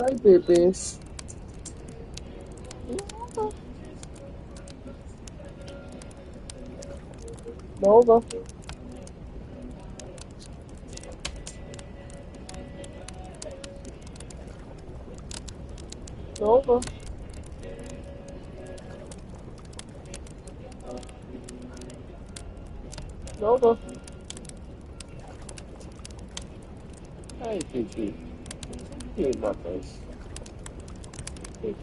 Hi, babies. Nova. Nova. Nova. Hi, Kiki. You in my face. Kiki.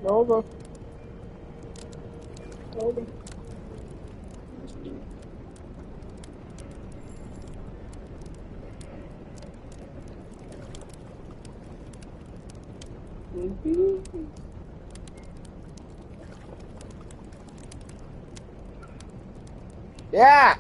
Nova. Nova. Yeah.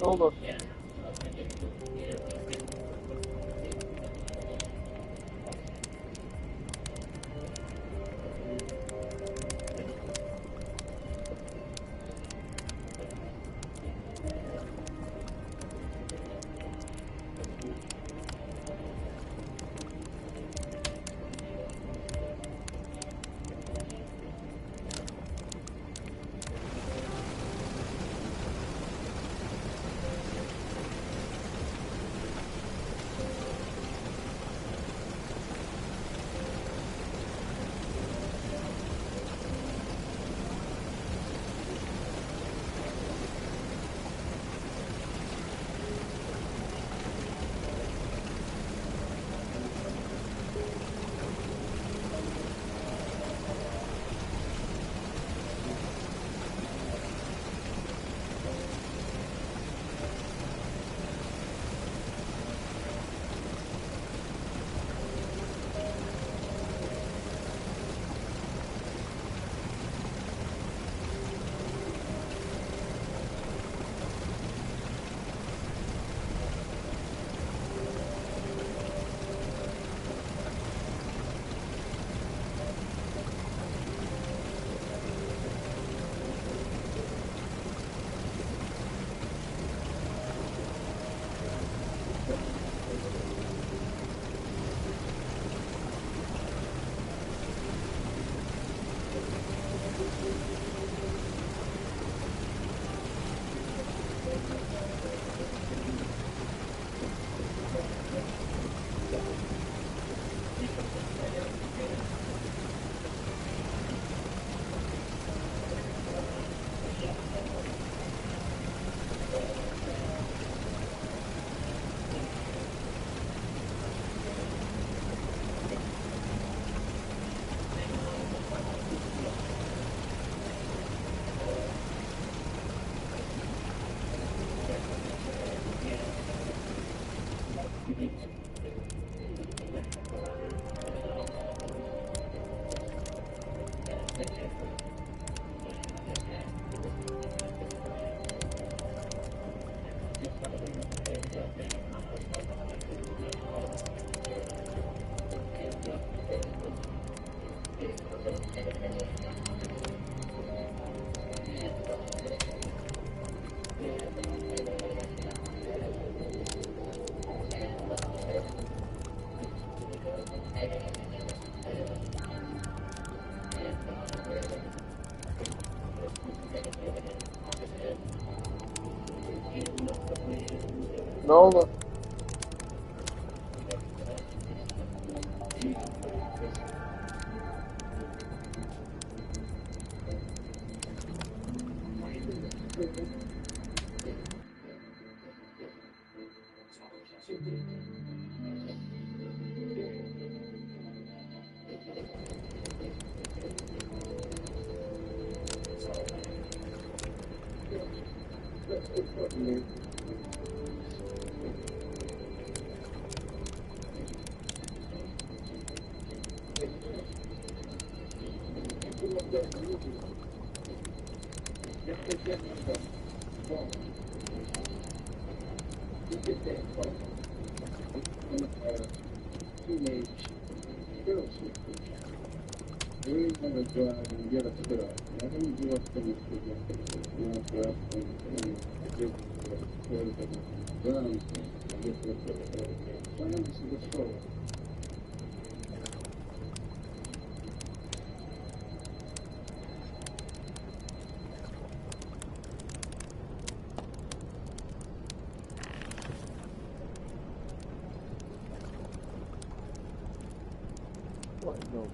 Over. Nola. What? No.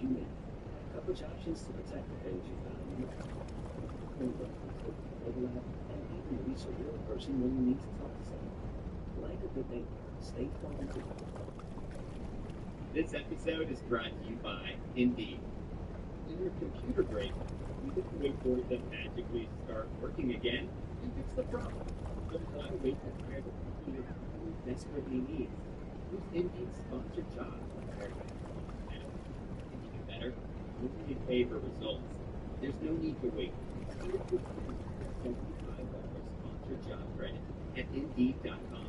shooting. Coverage options to protect the page you found. Overlap, and even reach a real person when you need to talk to someone. Like a good neighbor, stay phone. This episode is brought to you by Indeed. In your computer break, you get to wait for it to magically start working again and fix the problem. Don't gotta wait to hire the computer you desperately need. Use Indeed's sponsored job. And even better, you can get paid for results. There's no need to wait. Get a $75 sponsored job credit at Indeed.com.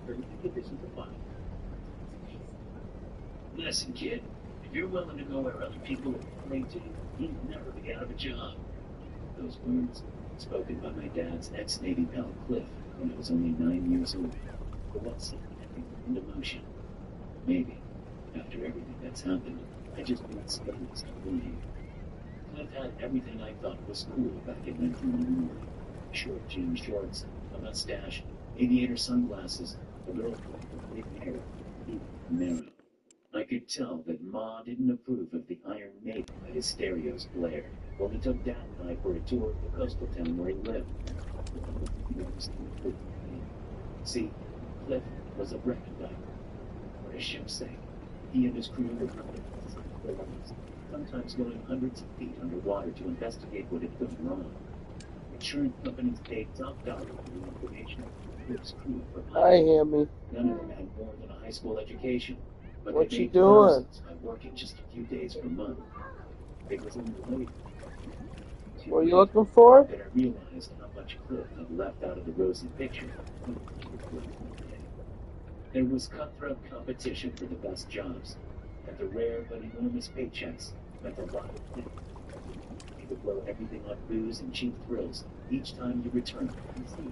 Terms and conditions apply. Listen, kid, if you're willing to go where other people are afraid to, you'll never be out of a job. Those words, spoken by my dad's ex-Navy pal Cliff when I was only 9 years old, for what set everything into motion. Maybe, after everything that's happened, I just won't stay as I believe. Cliff had everything I thought was cool back in 1991. Short jean shorts, a mustache, aviator sunglasses, a girlfriend with big hair, deep and narrow. I could tell that Ma didn't approve of the Iron Maiden that his stereos blared, while he took Dad and I for a tour of the coastal town where he lived. See, Cliff was a wreck diver. For his ship's sake, he and his crew were sometimes going hundreds of feet underwater to investigate what had gone wrong. Insurance companies paid top dollar for the information Cliff's crew provided. Hi, Hammy. None of them had more than a high school education. But What they you made doing? thousands by working just a few days per month. It was unrelated. What are you looking for? That I realized how much Cliff had left out of the rosy picture. There was cutthroat competition for the best jobs, and the rare but enormous paychecks meant a lot of things. You could blow everything on booze and cheap thrills each time you returned from sea.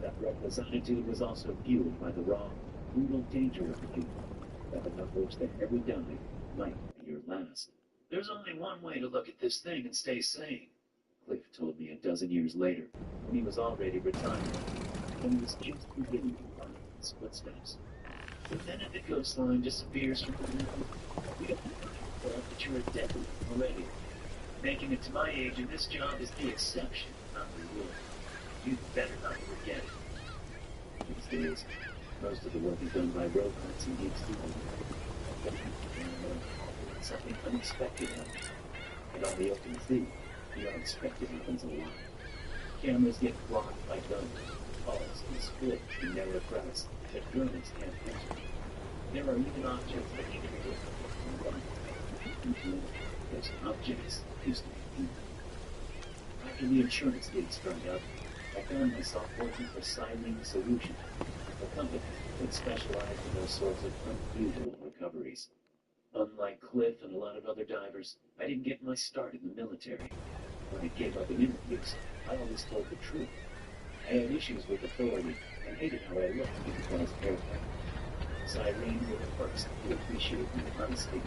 That reckless attitude was also fueled by the raw, brutal danger of the people. Of which that every dive might be your last. There's only one way to look at this thing and stay sane, Cliff told me a dozen years later, when he was already retired, and he was just beginning to follow his footsteps. The minute the coastline disappears from the mountain, we don't have that you're a deadly already. Making it to my age in this job is the exception, not the rule. You'd better not forget it. These days, most of the work is done by robots and deep sea. Something unexpected happens. And on the open sea, the unexpected happens a lot. Cameras get blocked by guns, hulls and split in narrow cracks that drones can't enter. There are even objects that need to be looked at. Those objects used to be people. After the insurance gigs dried up, I found myself working for Cyrene Solutions, a company that specialized in those sorts of unusual recoveries. Unlike Cliff and a lot of other divers, I didn't get my start in the military. When I gave up in interviews, I always told the truth. I had issues with authority and hated how I looked because I was aircraft. Cyrene were the first to appreciate my honesty.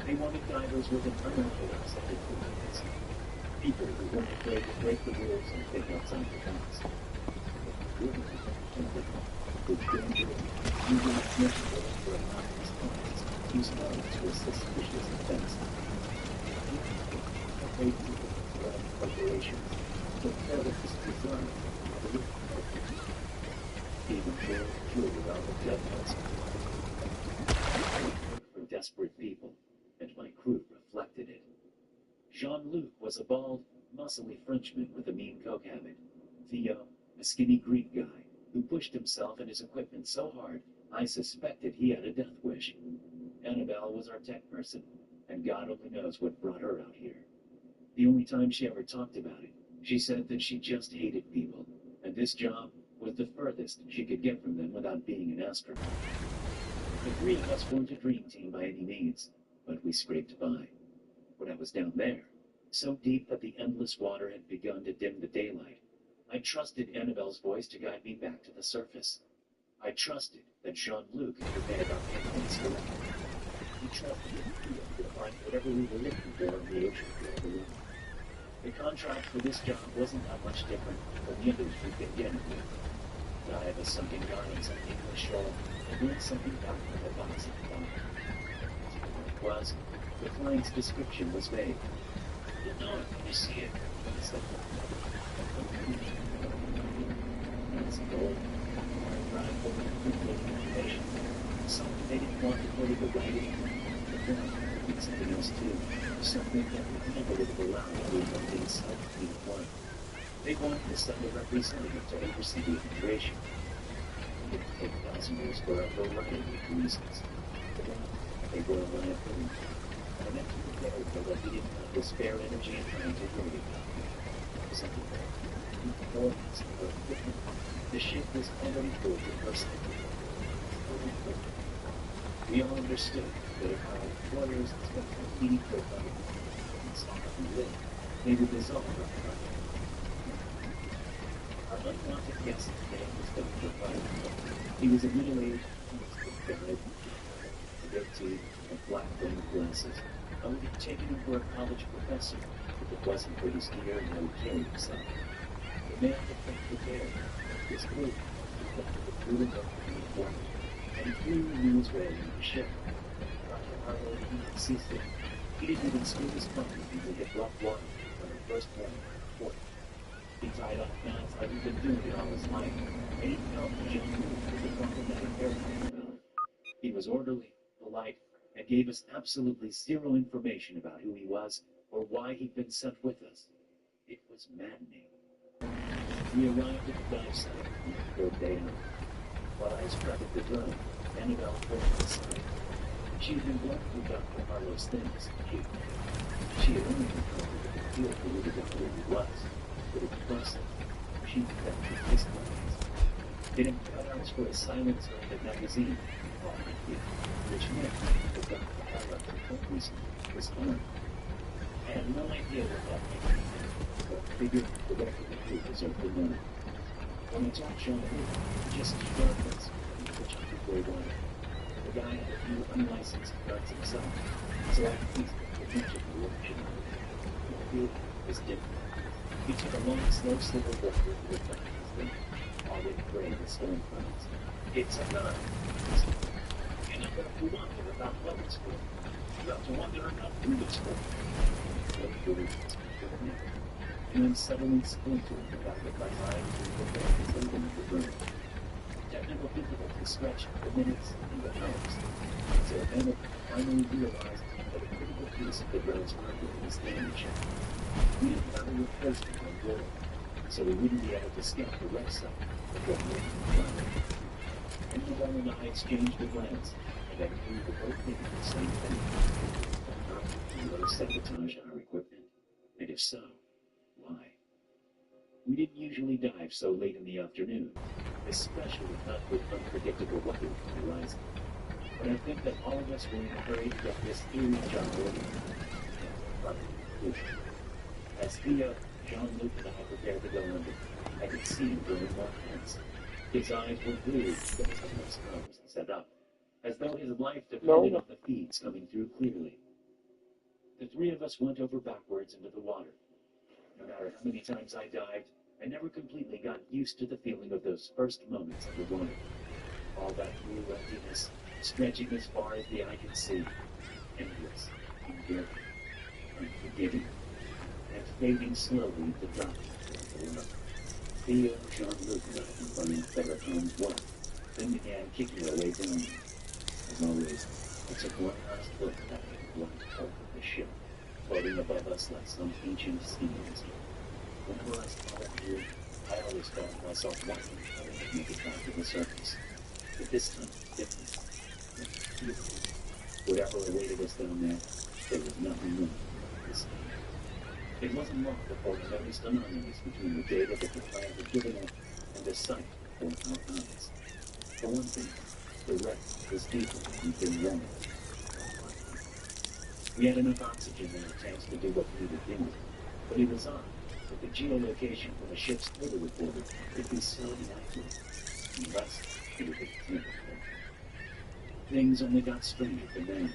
They wanted divers with an unorthodox attitude. People who weren't afraid to break the rules and think outside the box. Use knowledge to assist suspicious events. Operations, but terrorists design even more pure without the death for desperate people, and my crew reflected it. Jean-Luc was a bald, muscly Frenchman with a mean coke habit. Theo, a skinny Greek guy, who pushed himself and his equipment so hard, I suspected he had a death wish. Annabelle was our tech person, and God only knows what brought her out here. The only time she ever talked about it, she said that she just hated people, and this job was the furthest she could get from them without being an astronaut. The three of us weren't a dream team by any means, but we scraped by. When I was down there, so deep that the endless water had begun to dim the daylight, I trusted Annabelle's voice to guide me back to the surface. I trusted that Jean-Luc had prepared our campaigns correctly. He trusted that to find whatever we were looking for in the ocean floor. The contract for this job wasn't that much different from the others we'd been getting with. Dive a sunken garments on the English shore and bring something back from the box at the bottom. was, the flight's description was vague. "You'll know it when you see it," he said. That's gold. Rifle with information. Something they didn't want to put in the writing. But then, it's something else too. Something that we never would have allowed anyone inside the one. They wanted to send a representative to oversee the integration. It would take 1,000 years for a variety of reasons. But then, they were a liability. And then to prepare for what we didn't have the spare energy and time to worry about. Something performance or equipment. The ship was already full of personnel. We all understood that if our employers expected a meaningful and saw how we lived, they would dissolve our project. Our unwanted guest today was Dr. Fire. He was a middle-aged, guy, a goatee, and black-rimmed glasses. I would have taken him for a college professor if it wasn't for his gear and how he carried himself. The man had been prepared. His coat reflected the brutal look of the uniform, and he clearly knew his way into the ship. Dr. Harlow didn't cease it. He didn't even screw his bucket until he hit rough water on the first morning of the port. He tied off knots like he'd been doing it all his life, and he felt the young move with the problematic airplane about him. He was orderly, polite, and gave us absolutely zero information about who he was or why he'd been sent with us. It was maddening. We arrived at the dive site on the third day out. While I strutted the drone, Annabelle pulled to the side. She had been going through Dr. Harlow's things. She had only been told that the field believed who he was, but it wasn't. She kept his plans. It had cutouts for a silencer in the magazine, which meant that Dr. Harlow, for some reason, was armed. I had no idea what that meant, but figured the rest of the crew deserved to know. When I talked Sean, he just shrugged us and pushed before he wanted. The guy had a few unlicensed guns himself, so I pleased him with much of the reaction. The field was different. He took a long, slow sip of water to reflect his thing, already gray with storm clouds. "It's a gun," he said. "You're not going to wonder about what it's for. You have to wonder about who it's for." And then suddenly splintered the back of my mind through the focus of the room. Technical difficulties stretched for minutes and even hours. So Emma finally realized that a critical piece of the drone's hardware was damaged. We didn't have a replacement on board, so we wouldn't be able to scout the website before making the flight. Annabelle and I exchanged a glance, and I knew we were both thinking the same thing. We would sabotage our equipment, and if so, why? We didn't usually dive so late in the afternoon, especially not with unpredictable weather arising. But I think that all of us were in a hurry to get this eerie job over. As Theo, Jean-Luc, and I prepared to go under, I could see him growing more tense. His eyes were glued to his almost nose and set up, as though his life depended on the feeds coming through clearly. The three of us went over backwards into the water. No matter how many times I dived, I never completely got used to the feeling of those first moments underwater. All that blue emptiness, stretching as far as the eye could see, endless, enduring, unforgiving, and fading slowly into darkness below. Theo, Jean-Luc, and I confirmed that our hands were, then began kicking our way down. As always, I took one last look at that black hulk of the ship, floating above us like some ancient sea monster. Whenever I saw that view, I always found myself wondering how they would make it back to the surface. But this time, different. Whatever awaited us down there was nothing wrong this time. It wasn't long before we noticed anomalies between the data that the plant had given us and the sight before our eyes. For one thing, the wreck was deeper than we'd been warned. We had enough oxygen in our tanks to do what we needed doing, but it was odd that the geolocation from the ship's photo recorder could be so inaccurate, unless it had been tampered with. Things only got stranger from there.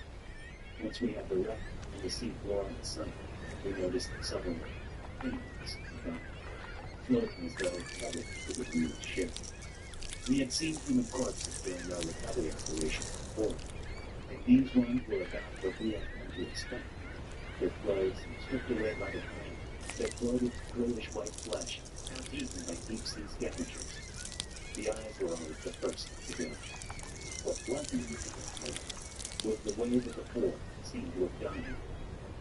Once we had the wreck and the sea floor on the site, we noticed several things about floating as though covered with a green ship. We had seen human corpses during our recovery operation before, and these ones were about what we had come to expect. Their clothes stripped away by the rain, their bloated, grayish-white flesh, half-eaten by deep-sea scavengers. The eyes were always the first to go. What wasn't was the way that the four seemed to have died.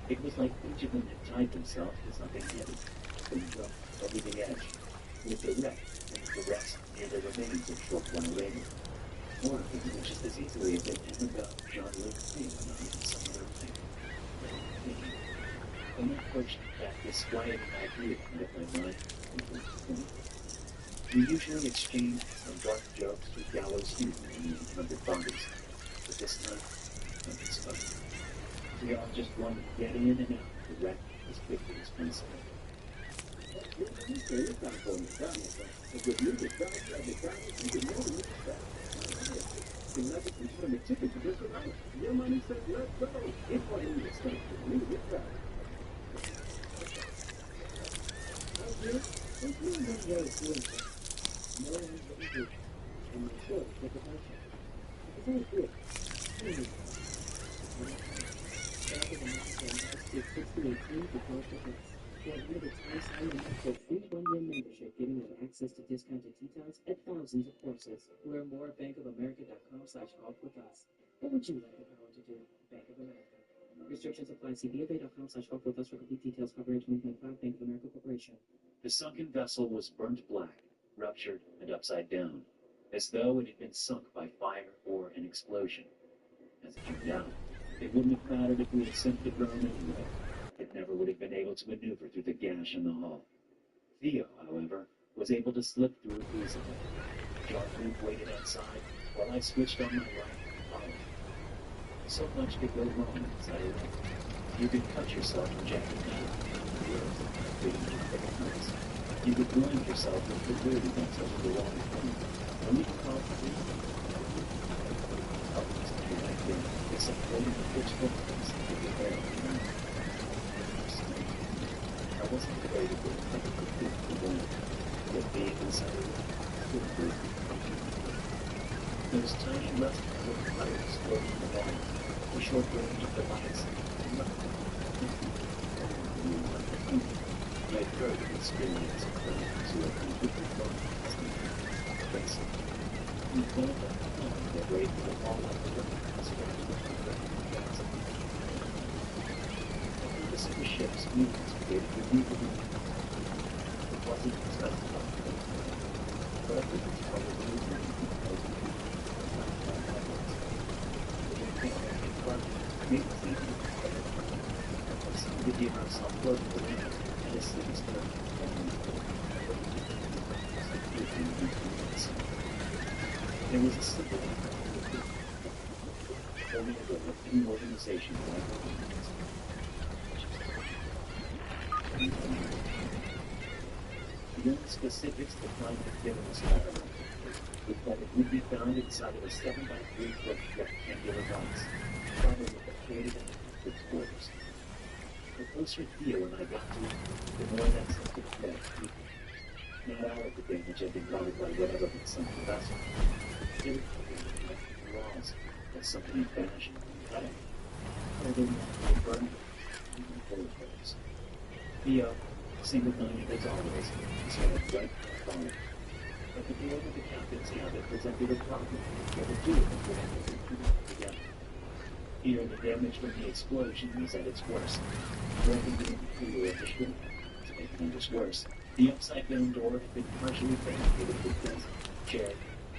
It was like each of them had tied themselves to something heavy, and jumped over the edge, with the wreck and the rest near the remains of short while later. Or it could just as easily have been Annabelle, Jean-Luc's thing, or even some other thing. When I pushed that disquieting idea out of my mind, we usually exchanged some dark jokes or gallows humor when we encountered bodies, but this time, nothing spoke. We all just wanted to get in and out of the wreck as quickly as possible. Your money says let's go. It's what you expect from me. It's that. It's really not very good. No one's very good. And I'm sure it's like a passion. It's all good. Start with a message on 618 to 12%. For a limited time, sign up for free one-year membership, giving you access to discounted tea times at thousands of courses. Learn more at bankofamerica.com/golf with us. What would you like the power to do? Bank of America. Restrictions apply. See bfa.com/golf with us for complete details. Copyright 2025, Bank of America Corporation. The sunken vessel was burnt black, ruptured, and upside down, as though it had been sunk by fire or an explosion. As it turned out, it wouldn't have mattered if we had sent the drone anyway. It never would have been able to maneuver through the gash in the hull. Theo, however, was able to slip through easily. Jean-Luc waited outside while I switched on my light and followed. So much could go wrong inside a wreck. You could cut yourself from jagged metal, you could blind yourself with the dirty that's over the wrong thing, or you could call for except holding the pitch footprints of your hair on the ground. I wasn't afraid of it, I could feel the wind, yet being inside of it, could breathe. Those tiny rust-colored fires floating in the water, the short range of the lights, I had heard of experience of criminals who had completely gone past me. We felt like a home that waited to fall like the river, scratched with the ground gas. The super ship's movements created removable. It wasn't expected by the but I think it's probably movement because we could not find evidence. It didn't think that in front, maybe it's even some of the deer ourselves floating around. There was a simple only a few organizations like the only specifics the client had given us, however, was that it would be found inside of a 7x3-foot rectangular box, probably with a shaded and quarters. The closer Theo and I got to it, the more that something felt deeper. Not all of the damage had been caused by whatever had sunk the vessel. There were the walls that something had bashed and cut it. Holding and burned even bullet holes. Theo, single-minded as always, started right following. But the door of the captain's cabin presented a problem where the two of them would have to be together. Here, the damage from the explosion was at its worst. Broken the interior of the ship. To make matters worse, the upside-down door had been partially barricaded with desk, chair,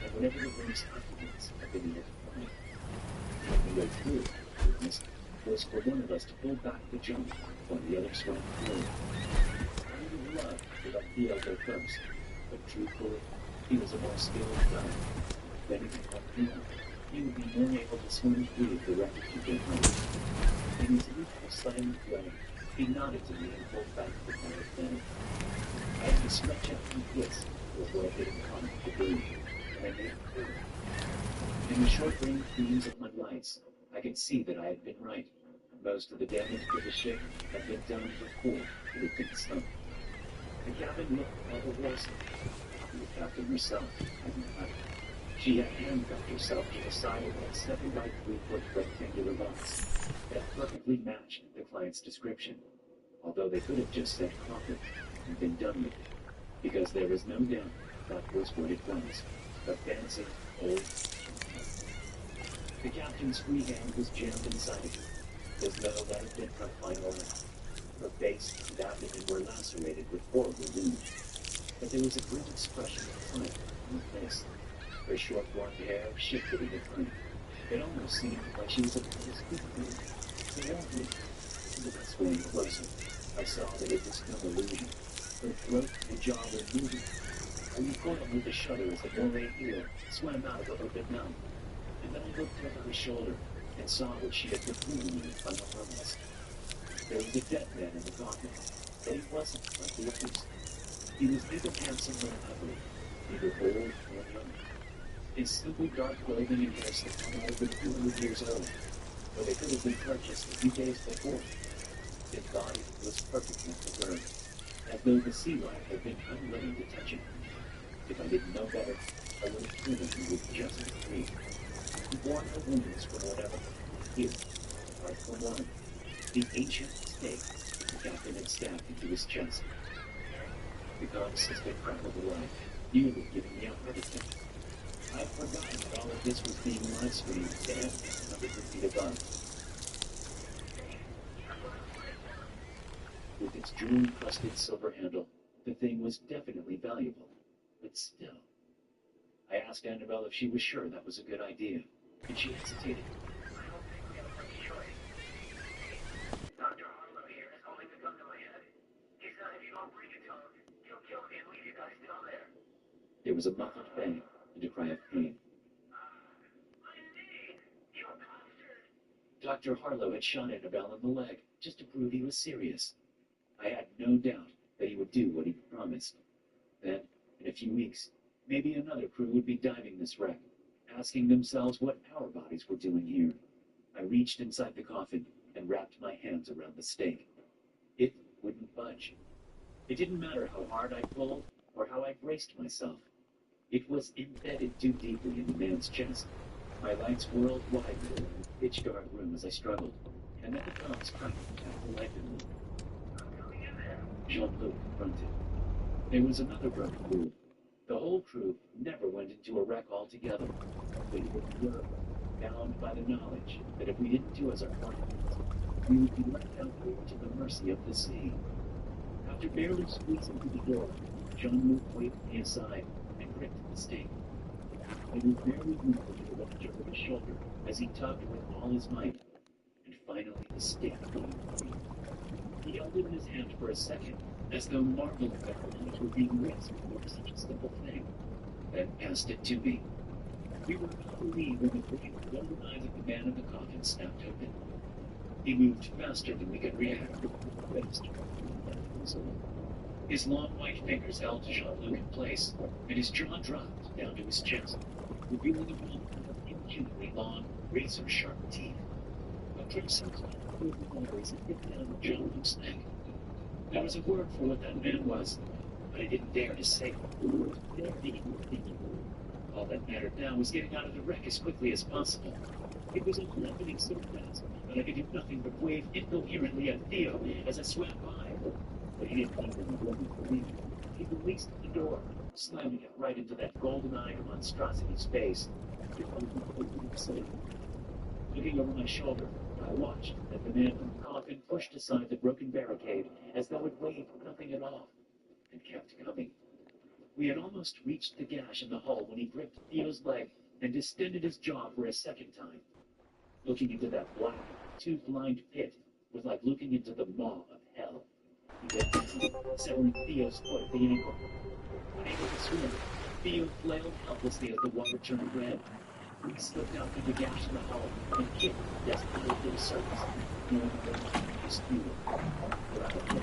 and whatever the room's occupants had been able to find. The only way through, was for one of us to pull back the jump while the other swung through. I would have loved to let Theo go first, but truthfully, he was a more skilled guy. Then he could help me out. He would be more able to swim free of the wreckage and get home. In his usual silent way, he nodded to me and pulled back the pilot down. I had to stretch out and twist to avoid hitting on the debris, and I made it clear. In the short-range beams of my lights, I could see that I had been right. Most of the damage to the ship had been done before it had been sunk. The cabin looked a little worse. The captain herself hadn't left. She had handcuffed herself to the side of that 7 by 3 foot rectangular box that perfectly matched the client's description, although they could have just said coffin and been done with it, because there was no doubt that was what it was, a fancy old. The captain's free hand was jammed inside of her, as though that had been her final act. Her face and abdomen were lacerated with horrible wounds, but there was a grim expression of triumph on her face. Her short blonde hair shifted in the current. It almost seemed like she was about to speak freely. So walking the best way closer, I saw that it was no illusion. Her throat and jaw were moving. I recoiled with a shudder as the moray eel swam out of her open mouth. And then I looked over her shoulder and saw what she had been doing in her final moments. There was a dead man in the coffin, but he wasn't like the others. He was neither handsome nor ugly, neither old nor young. His simple dark clothing and hairstyle might have been 200 years old, but they could have been purchased a few days before. His body was perfectly preserved, as though the sea life had been unwilling to touch him. If I didn't know better, I would have proven he was just as free. He bore no wounds from whatever. Here, apart from one, the ancient stake the captain had stabbed into his chest. The goddess has been crackled alive, nearly giving me a heart attack. I'd forgotten that all of this was being live-streamed to everyone 100 feet above. With its jewel-encrusted silver handle, the thing was definitely valuable. But still. I asked Annabelle if she was sure that was a good idea, and she hesitated. I don't think we have a much choice. Dr. Harlow here is holding the gun to my head. He said if you don't bring it to him, he'll kill me and leave you guys down there. There was a muffled bang and a cry of pain. My knee! You bastard! Dr. Harlow had shot Annabelle in the leg, just to prove he was serious. I had no doubt that he would do what he promised. Then, in a few weeks, maybe another crew would be diving this wreck, asking themselves what our bodies were doing here. I reached inside the coffin and wrapped my hands around the stake. It wouldn't budge. It didn't matter how hard I pulled or how I braced myself. It was embedded too deeply in the man's chest. My lights whirled widely around the pitch-dark room as I struggled, and then the comms cracked back to life in me. I'm coming in there. Jean-Luc grunted. There was another broken rule. The whole crew never went into a wreck altogether. We were bound by the knowledge that if we didn't do as our plan, we would be left out there to the mercy of the sea. After barely squeezing through the door, Jean-Luc waved me aside and gripped the stake. I was barely moving to the left over his shoulder as he tugged with all his might, and finally the stake came free. He held it in his hand for a second, as though marveling that her life were being risked over such a simple thing, then passed it to me. We were about to leave when the big golden eyes of the man in the coffin snapped open. He moved faster than we could react. His long white fingers held Jean-Luc in place, and his jaw dropped down to his chest, revealing a mouth of inhumanly long, razor-sharp teeth. A crimson cloud of arteries had hit down on Jean-Luc's neck. There was a word for what that man was, but I didn't dare to say it. Dare to even think it. All that mattered now was getting out of the wreck as quickly as possible. It was all happening so fast that I could do nothing but wave incoherently at Theo as I swam by. But he didn't even look for me. He released the door, slamming it right into that golden-eyed monstrosity's face. Looking over my shoulder, I watched as the man from the coffin pushed aside the broken barricade as though it weighed nothing at all, and kept coming. We had almost reached the gash in the hull when he gripped Theo's leg and distended his jaw for a second time. Looking into that black, tooth-lined pit was like looking into the maw of hell. He bent down, severing Theo's foot at the ankle. Unable to swim, Theo flailed helplessly as the water turned red. We slipped out through the gash in the hull and kicked desperately to the surface, knowing that it was futile. Without a kick,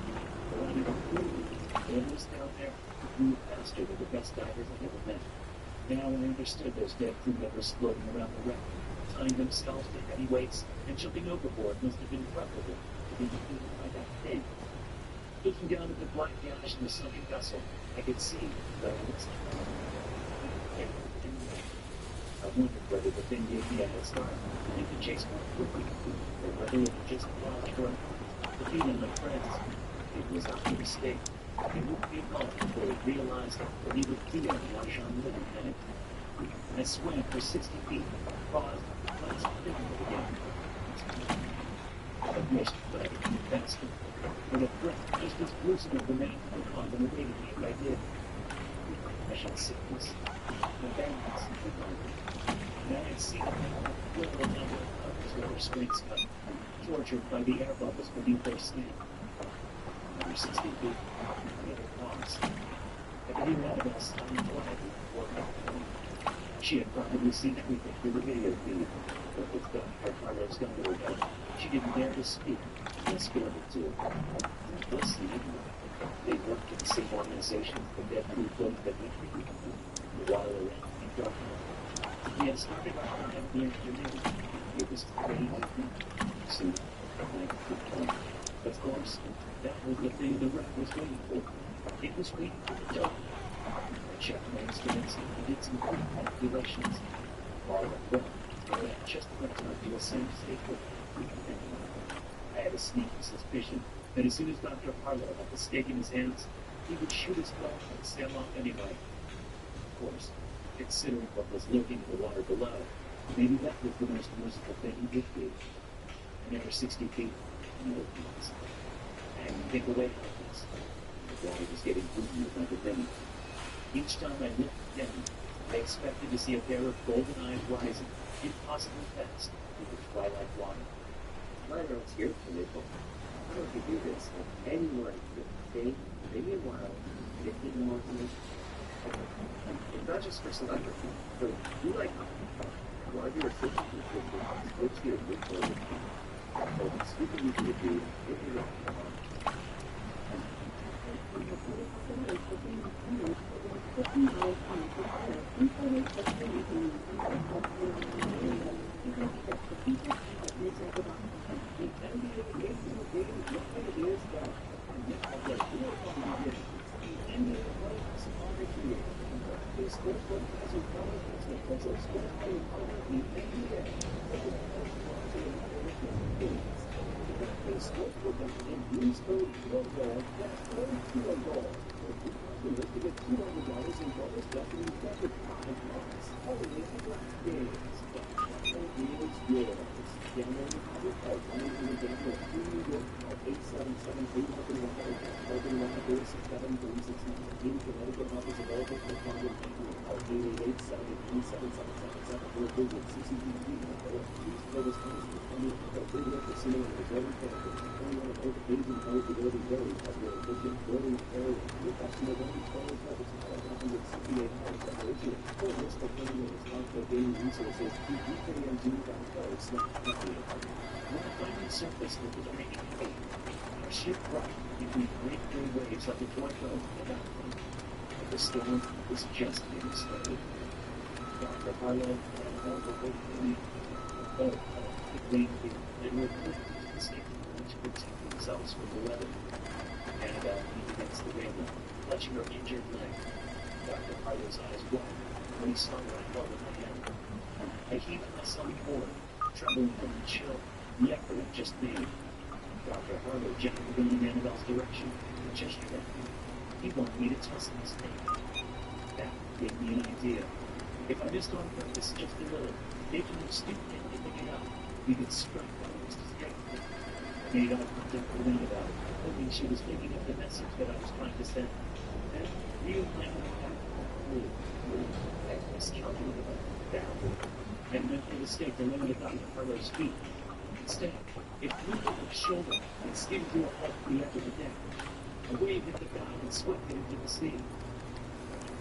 without even moving, whatever was down there moved faster than the best divers I've ever met. Now I understood those dead crew members floating around the wreck, tying themselves to heavy weights, and jumping overboard must have been preferable to being defeated by that thing. Looking down at the black gash in the sunken vessel, I could see that it was I wondered whether the thing gave me a head start and could chase more quickly, or whether it would just plunge for defeating my friends. It was not a mistake. It wouldn't be long before it realized that he would feel what Jean-Luc had. I swam for 60 feet, paused, glanced quickly again. I wished that I could be faster, but a breath just as gruesome as the man who caught and awaited me if I did. I shall sickness, abandonment, and I had seen a man with a number of others with their strings cut, tortured by the air bubbles beneath their skin. Another 60 feet, another pause. I could hear Annabelle sounding quietly before me. She had probably seen everything through the video feed, but with Dr. Carlos gun to her head, she didn't dare to speak, less be able to. What's the evening? They worked in the same organization as the dead crew floating beneath me. The water around me darkened. We had started our time in the afternoon. It was pretty evening. Soon, night would come. Of course, that was the thing the wreck was waiting for. It was waiting for the dark. I checked my instruments and did some quick calculations. All went well, but I had just enough time to ascend safely. I had a sneaky suspicion that as soon as Dr. Harlow had the stake in his hands, he would shoot his gun and sail off anyway. Of course, considering what was lurking in the water below, maybe that was the most merciful thing he could do. Another 60 feet, another piece. I had to think away from this. The water was getting gloomier by the minute. Each time I looked down, I expected to see a pair of golden eyes rising, impossibly fast, through the twilight water. My notes here for Nickel. How would you do this if anyone could stay maybe a while and it didn't want to make it's not just for celebrity, but you like while you're a citizen it's supposed to be a good forward. So it's speaking you to the dude, if you're not surface of the remaining cave. Our ship rocked between great gray waves like a tornado in the mountain. But the storm was just getting started. Dr. Harlow and Annabelle were waiting for me. Both had the green feet and were quickly to the safety to protect themselves from the weather. Annabelle leaned against the railing, clutching her injured leg. Dr. Harlow's eyes widened when he saw what I held in my hand. I heaved myself forward, trembling from the chill the effort had just made. Dr. Harlow gently leaned in Annabelle's direction and gestured at me. He wanted me to tussle his snake. That gave me an idea. If I missed on purpose just a little, making him stupid and picking it up, we could strike while it was distracted. I made eye contact with Annabelle, hoping she was picking up the message that I was trying to send. Then, real my own back. I miscalculated down. I meant for the stake to land at Dr. Harlow's feet. Instead, it flew over his shoulder and skimmed through a hole at the edge of the deck. A wave hit the guy and swept it into the sea.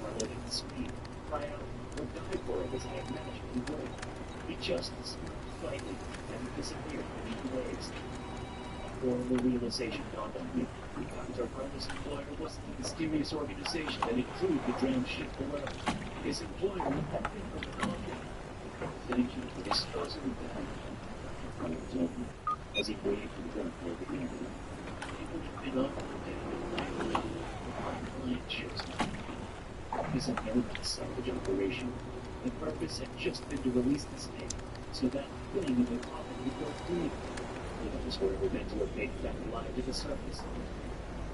Harlow didn't scream, cry out, or die for it as I imagined he would. He just smirked slightly and disappeared beneath the waves. A horrible realization dawned on me. Dr. Harlow's employer wasn't the mysterious organization that had crewed the drowned ship below. His employer looked at him from the cockpit. Thank you for disposing of that. Harlow told me, as he waved to the gun toward the camera. It would have been awful to take it away. My client chose me. His inheritance salvage operation The purpose had just been to release the snake, so that filling of the coffin would go free. The others were ever meant to have made it back alive to the surface.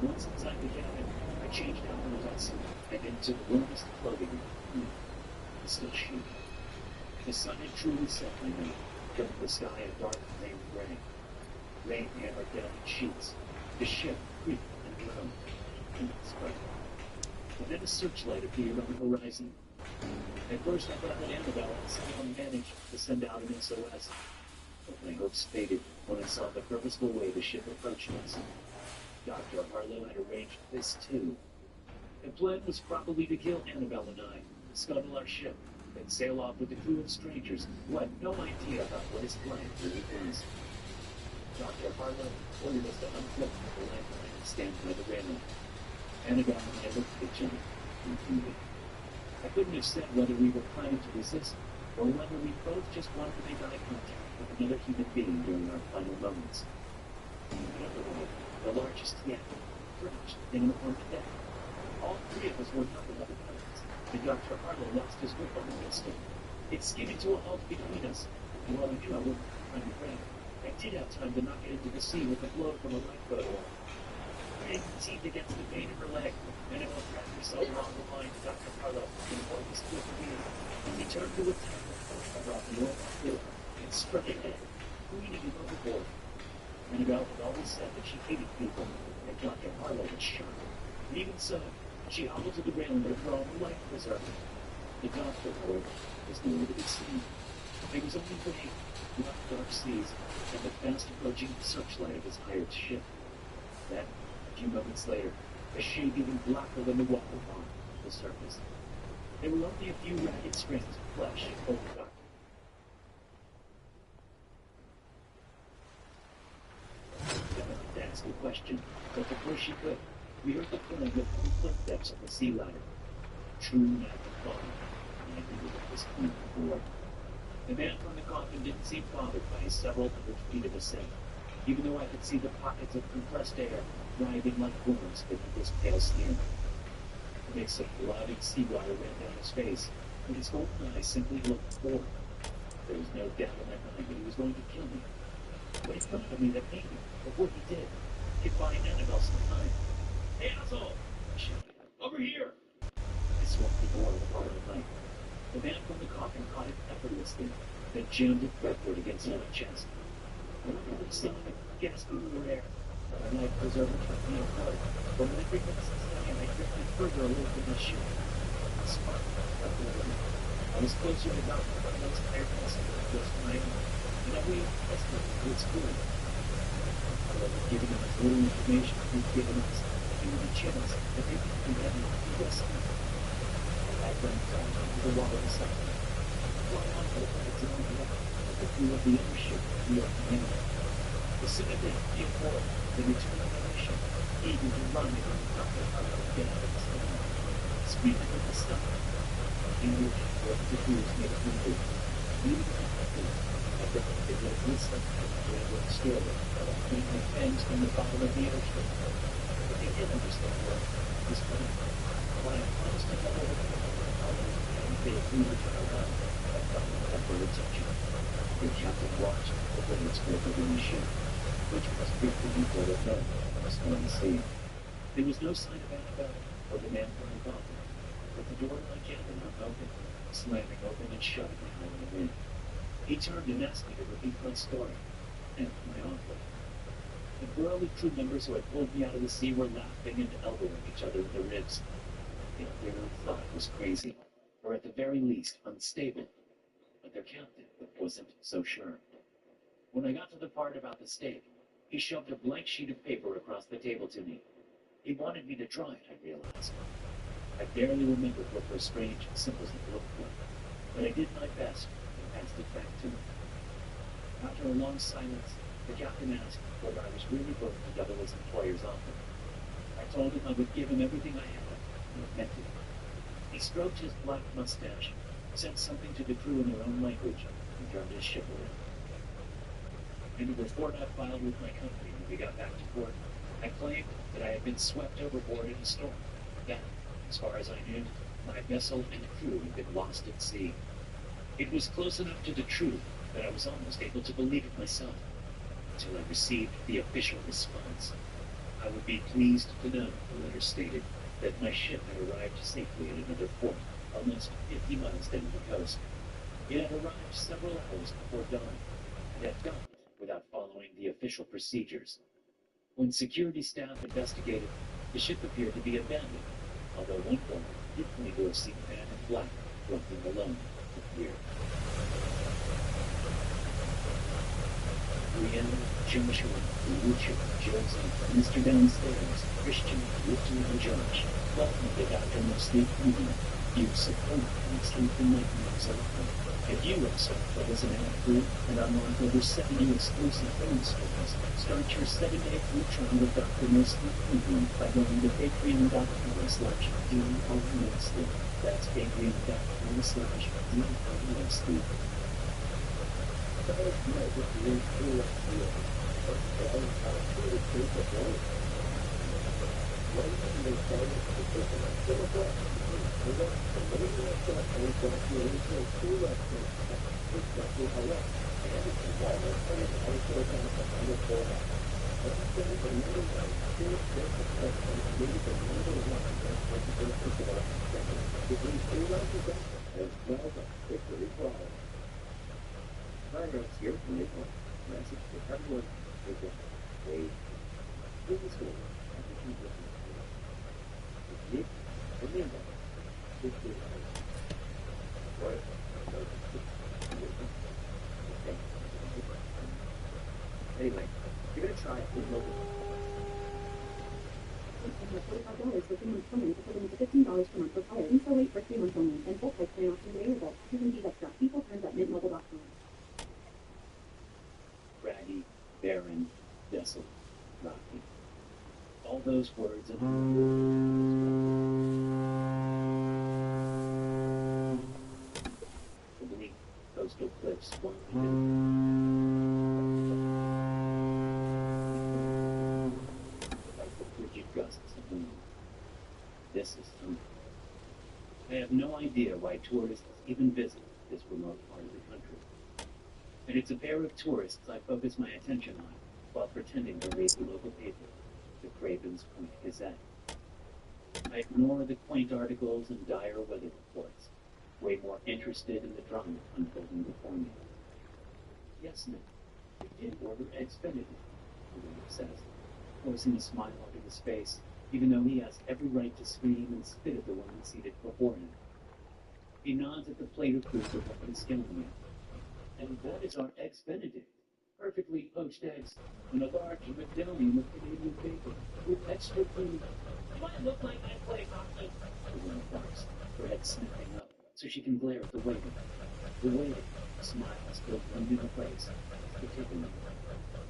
Once inside the cabin, I changed out my vessel and into the warmest clothing I could. I still shooting. The sun had truly set by night, filling the sky a dark flame gray. Rain hammered down in sheets. The ship creaked and groaned. And it spread. And then a searchlight appeared on the horizon. At first I thought that Annabelle had somehow managed to send out an SOS. But my hopes faded when I saw the purposeful way the ship approached us. Dr. Harlow had arranged this too. The plan was probably to kill Annabelle and I, scuttle our ship, then sail off with a crew of strangers who had no idea about what his plan really was. Dr. Harlow ordered us to unflip the lifeline and stand by the railing. Annabelle and I looked at each other, confused. I couldn't have said whether we were planning to resist or whether we both just wanted to make eye contact with another human being during our final moments. Either way, the largest yet crouched in an armed deck. All three of us were not the other pilots, and Dr. Harlow lost his grip on the instant. It skidded to a halt between us, and while I knew I wouldn't find a friend, I did have time to knock it into the sea with a blow from a lifeboat oar. Peg teamed against the vein of her leg, and it was wrapped herself along the line to Dr. Harlow in one of his swift wheels. He turned to attack her, I brought the oar back to her, and struck it dead, careening him overboard. Annabelle had always said that she hated people, and Dr. Harlow was shocked. And even so, she hobbled to the railing to throw on the life preserver. The doctor, however, was nowhere to be seen. There was only vague, black dark seas, and the fast approaching searchlight of his hired ship. Then, a few moments later, a shade even blacker than the water upon the surface. There were only a few ragged strands of flesh over the doctor. To ask a question, but before she could, we heard the clang of footsteps on the sea ladder. True magic falling, and I knew what was coming before. The man from the coffin didn't seem bothered by his several hundred feet of ascent, even though I could see the pockets of compressed air writhing like worms beneath his pale skin. A mix of blood and seawater ran down his face, and his golden eyes simply looked bored. There was no doubt in my mind that he was going to kill me. But he thought of me that maybe, before he did, he'd buy Annabelle some time. "Hey, asshole!" I shouted. "Over here!" I swung the door with all my might. The man from the coffin caught it effortlessly, then jammed it backward against my chest. I remember the sound of gasping for air. My life preserver kept me apart, but when every minute second I drifted further away from the ship. The spark kept moving. I was closer to Dr. Harlow's iron vessel than I was my own, and I waited desperately to its crew. Harlow had given them as little information as he'd given us, given a chance that they could be having a vessel. I then climbed onto the wall beside me. Fly onto the flags and on the left, the crew of the other ship, the Open. The sooner they could be aboard, they returned to the mission, eager to run on Dr. Harlow and get out of the storm. Screaming with the stuff. In which, both the crews made a move. Leaving the captain, I bet they would have listened to the railroad story about being the fangs from the bottom of the ocean. But they did understand what was coming. When I promised to follow the Harlow, and they agreed to turn around, I felt that for attention. The captain watched the blades go over the ship, which was briefly before the film was on the sea. There was no sign of Annabelle or the man from the coffin, but the door of my cabin hung open, slamming open and shut behind the wind. He turned and asked me to repeat my story, and my offer. The burly crew members who had pulled me out of the sea were laughing and elbowing each other in the ribs. They clearly thought I was crazy, or at the very least unstable, but their captain wasn't so sure. When I got to the part about the stake, he shoved a blank sheet of paper across the table to me. He wanted me to draw it, I realized. I barely remembered what those strange symbols had looked like, but I did my best and passed it back to him. After a long silence, the captain asked whether I was really willing to double his employer's offer. I told him I would give him everything I had, and I meant it. He stroked his black mustache, said something to the crew in their own language, and turned his ship around. In the report I filed with my company when we got back to port, I claimed that I had been swept overboard in a storm, that, as far as I knew, my vessel and crew had been lost at sea. It was close enough to the truth that I was almost able to believe it myself, until I received the official response. I would be pleased to know, the letter stated, that my ship had arrived safely at another port, almost 50 miles down the coast. It had arrived several hours before dawn, and had docked without following the official procedures. When security staff investigated, the ship appeared to be abandoned, although one guard did point to a seaman in black, walking alone, appeared. Brianna, Joshua, Richard, Joseph, Mr. Downstairs, Christian, Richard, and Josh, welcome to Dr. No Sleep Movie. You support and sleep in nightmares alone. If you also play as an ad crew and unlock over 70 exclusive bonus stories, start your 7-day free trial with Dr. No Sleep Movie by going to patreon.com/DONOSleep. That's patreon.com/DONOSleep. Fireworks here from April. Message to everyone. April. Wait. This is cool. Anyway, you're gonna try it with local. $45 for 3 months permanent, equivalent to $15 per month for fire. Info rate for 3 months only, and full price plan options available. T's and D's extra. People turns at mintmobile.com. Craggy, barren, desolate, rocky. All those words and the bleak coastal cliffs like the frigid gusts of wind. This is thunder. I have no idea why tourists even visit this remote part of the country. And it's a pair of tourists I focus my attention on while pretending to read the local paper, the Craven's Point Gazette. I ignore the quaint articles and dire weather reports, way more interested in the drama unfolding before me. Yes, Nick, we did order eggs Benedict, the waiter says, forcing a smile onto his face, even though he has every right to scream and spit at the woman seated before him. He nods at the plate of food that had been skimming him. And that is our eggs Benedict, perfectly poached eggs, and a large medallion of Canadian bacon with extra cream. Do I look like I play hockey? The woman barks, her head snapping up so she can glare at the waiter. The waiter, a smile still glued in her face, particularly.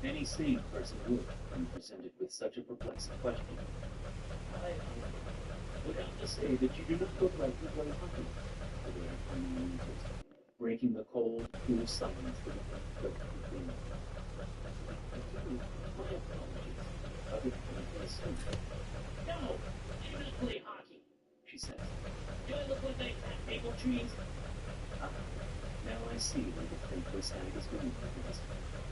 Any sane person would, when presented with such a perplexing question. I would have to say that you do not look like you play hockey, the waiter finally answers, breaking the cold, cool silence that had filled between them. My apologies, other than assumed. No, I do not play hockey, she says. Do I look like I plant maple trees? Now I see where the thankful side is going for this.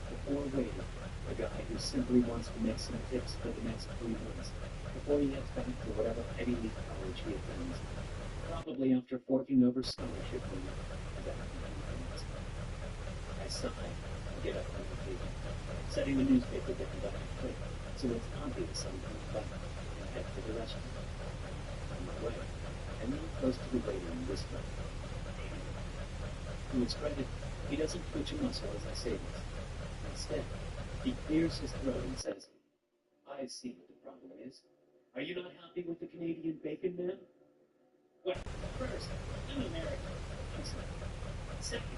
The poor waiter, the guy who simply wants to make some tips for the next 3 months, before he heads back to whatever Ivy League college he attends, probably after forking over scholarship money. I sigh and get up from the table, setting the newspaper down by my plate, so it's obvious I'm coming back, and head for the restaurant. On my way, I lean close to the waiter and whisper. To his credit, he doesn't twitch a muscle as I say this. Instead, he clears his throat and says, I see what the problem is. Are you not happy with the Canadian bacon, man? Well, first, I'm American, I said. Second,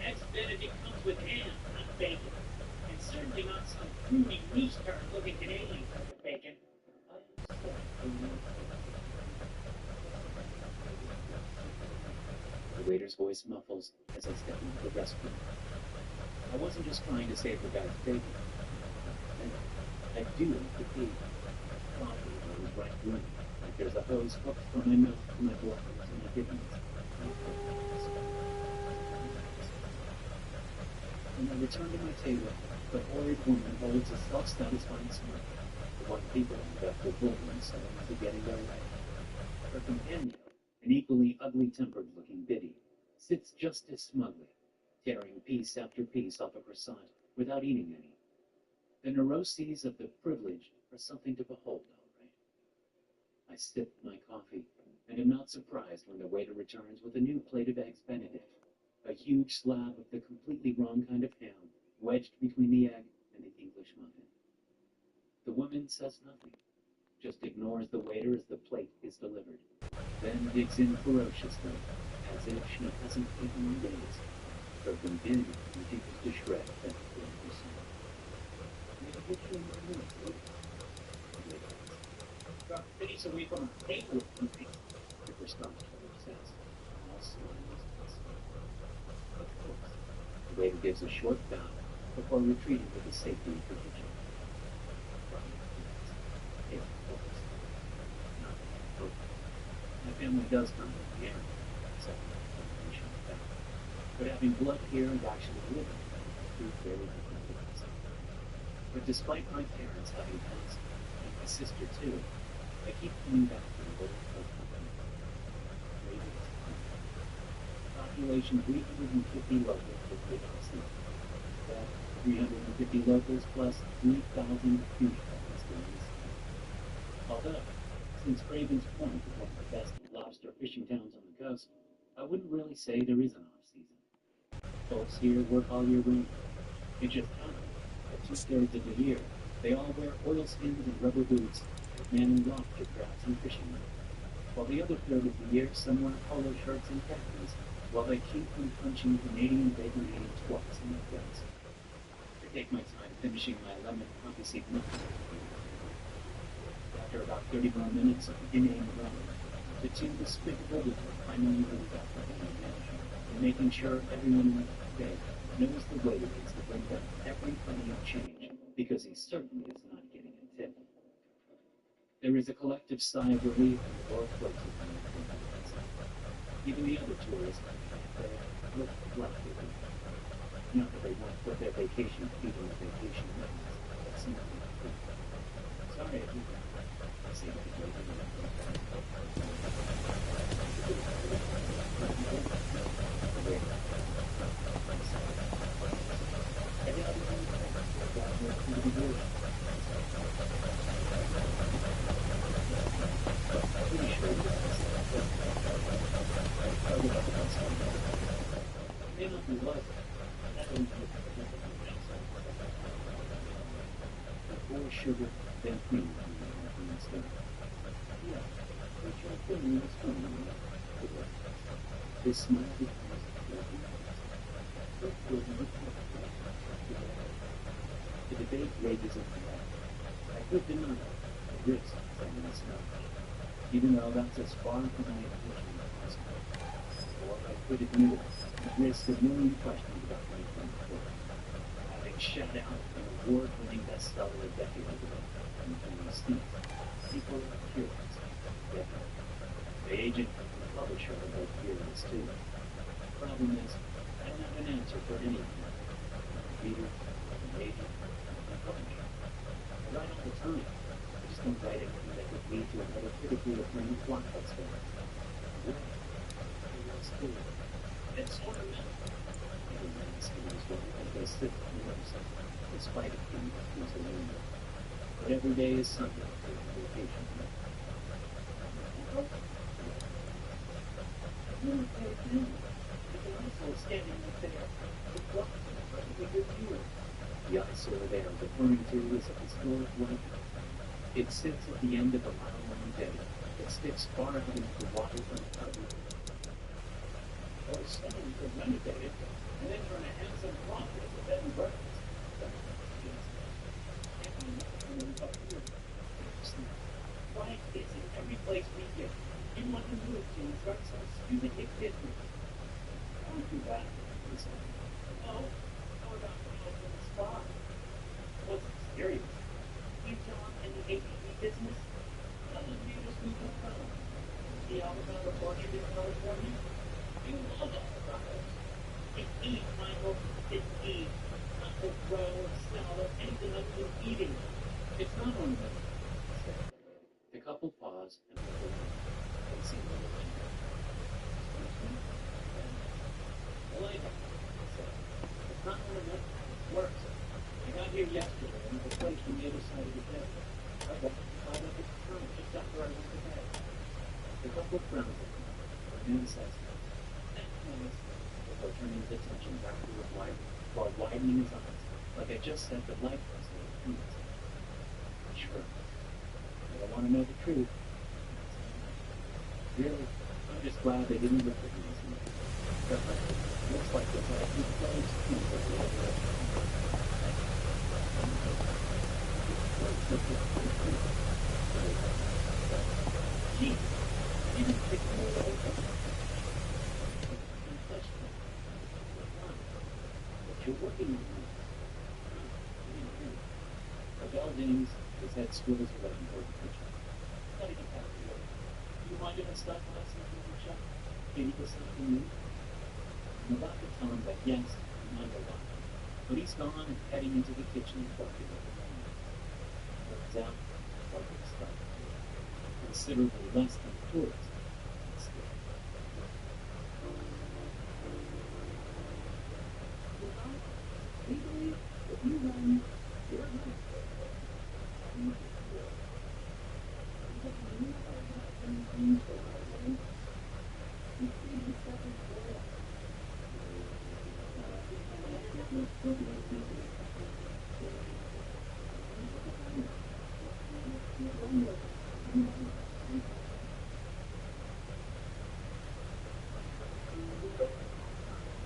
eggs Benedict comes with ham, not bacon. And certainly not some pruny rooster-looking Canadian type of bacon. I understand. The waiter's voice muffles as I step into the restaurant. I wasn't just trying to save the guy's bacon. I do have to pee. Coffee on the right room, like there's a hose hooked from my mouth to my blood and my kidneys. When I return to my table, the horrid woman holds a self-satisfying smile. The one people end up with bullying someone into getting their way. Her companion, an equally ugly-tempered-looking biddy, sits just as smugly, tearing piece after piece off a croissant without eating any. The neuroses of the privileged are something to behold, all right. I sip my coffee and am not surprised when the waiter returns with a new plate of eggs Benedict, a huge slab of the completely wrong kind of ham wedged between the egg and the English muffin. The woman says nothing, just ignores the waiter as the plate is delivered, then digs in ferociously, as if she hasn't eaten in days. Her companion continues to shred that poor person. May I get you more minutes, please? About face away from our table, please. The response says, all smiles as possible. Of course, the waiter gives a short bow before retreating to the safety of the kitchen. My family does come from the area, so but having blood here and actually living here proved very different for myself. But despite my parents having passed, and my sister too, I keep coming back to the old folk company. Population 350 locals with vacancy. That 350 locals plus 3,000 fugitive students. Although, since Craven's Point is one of the best lobster fishing towns on the coast, I wouldn't really say there is an off-season. Folks here work all year round. It just happens that 2/3 of the year, they all wear oilskins and rubber boots, manning lobster traps and fishing nets, while the other third of the year some wear polo shirts and khakis, while they keep from punching Canadian bacon-eating twats in the face. I take my time finishing my lemon coffee seed muffin. After about 30 more minutes of inane running, the two despicable women finally moved up and making sure everyone in the day knows the way it is to bring back every penny of change, because he certainly is not getting a tip. There is a collective sigh of relief and the door closes on the even the other tourists look reflective. Not that they won't put their vacation feet on the vacation weddings, but simply sorry, I do that. I say that before sugar, then cream. Yeah, but you're feeling this one. This smile becomes the debate rages in my head. I could deny the risk from myself, even though that's as far from my intention as possible. Or I could admit the risk of million questions about my friend's book. Having shut out an award-winning bestseller a decade ago, and Steve, people are curious. The agent and the publisher are both curious too. The problem is, I don't have an answer for any of them. The reader, the agent, and the publisher. I write all the time. I just don't write anything that could lead to another critically acclaimed blockbuster story. It's cool. It's sort of even when the schools don't make us sit on the website, despite it being confused the window. But every day is Sunday for vacation. The eyesore they are referring to is a historic light. It sits at the end of a mile-long bay that sticks far out into the water from the cover. Or someone could renovate it and then turn a handsome profit as a bed and breakfast. Why is it every place we get, you want to move to and start some stupid hip business? Don't do that. No, how about open a spa? What's serious? You John in the ATV business? How did you just move to town? See avocado orchard in California? You love avocados. It's Eve, Michael. It's Eve. not on the The couple paused and looked around. They seemed a little angry. Excuse me? Elena, he said. It's not one of them. It works. I got here yesterday and the place on the other side of the bed. I got caught up at the tunnel just after I went to bed. The couple frowned at him. The man says, thanks, before turning his attention back to his wife while widening his eyes, like I just said the life was in his feet. Sure. I don't want to know the truth. Really, I'm just glad they didn't recognize me. But looks like there's a few close people the other way. Gee, you didn't pick me over. But you're working on me. The bell dings, his head squirrels away toward the kitchen. Gotta get back to work. Do you mind if I stop by something in the shop? Maybe for something new? I'm about to tell him that yes, I'm under lock. But he's gone and heading into the kitchen and barking at the phone. Turns out, barking stuff. Considerably less than a tourist. Still. We believe if you run, you're right.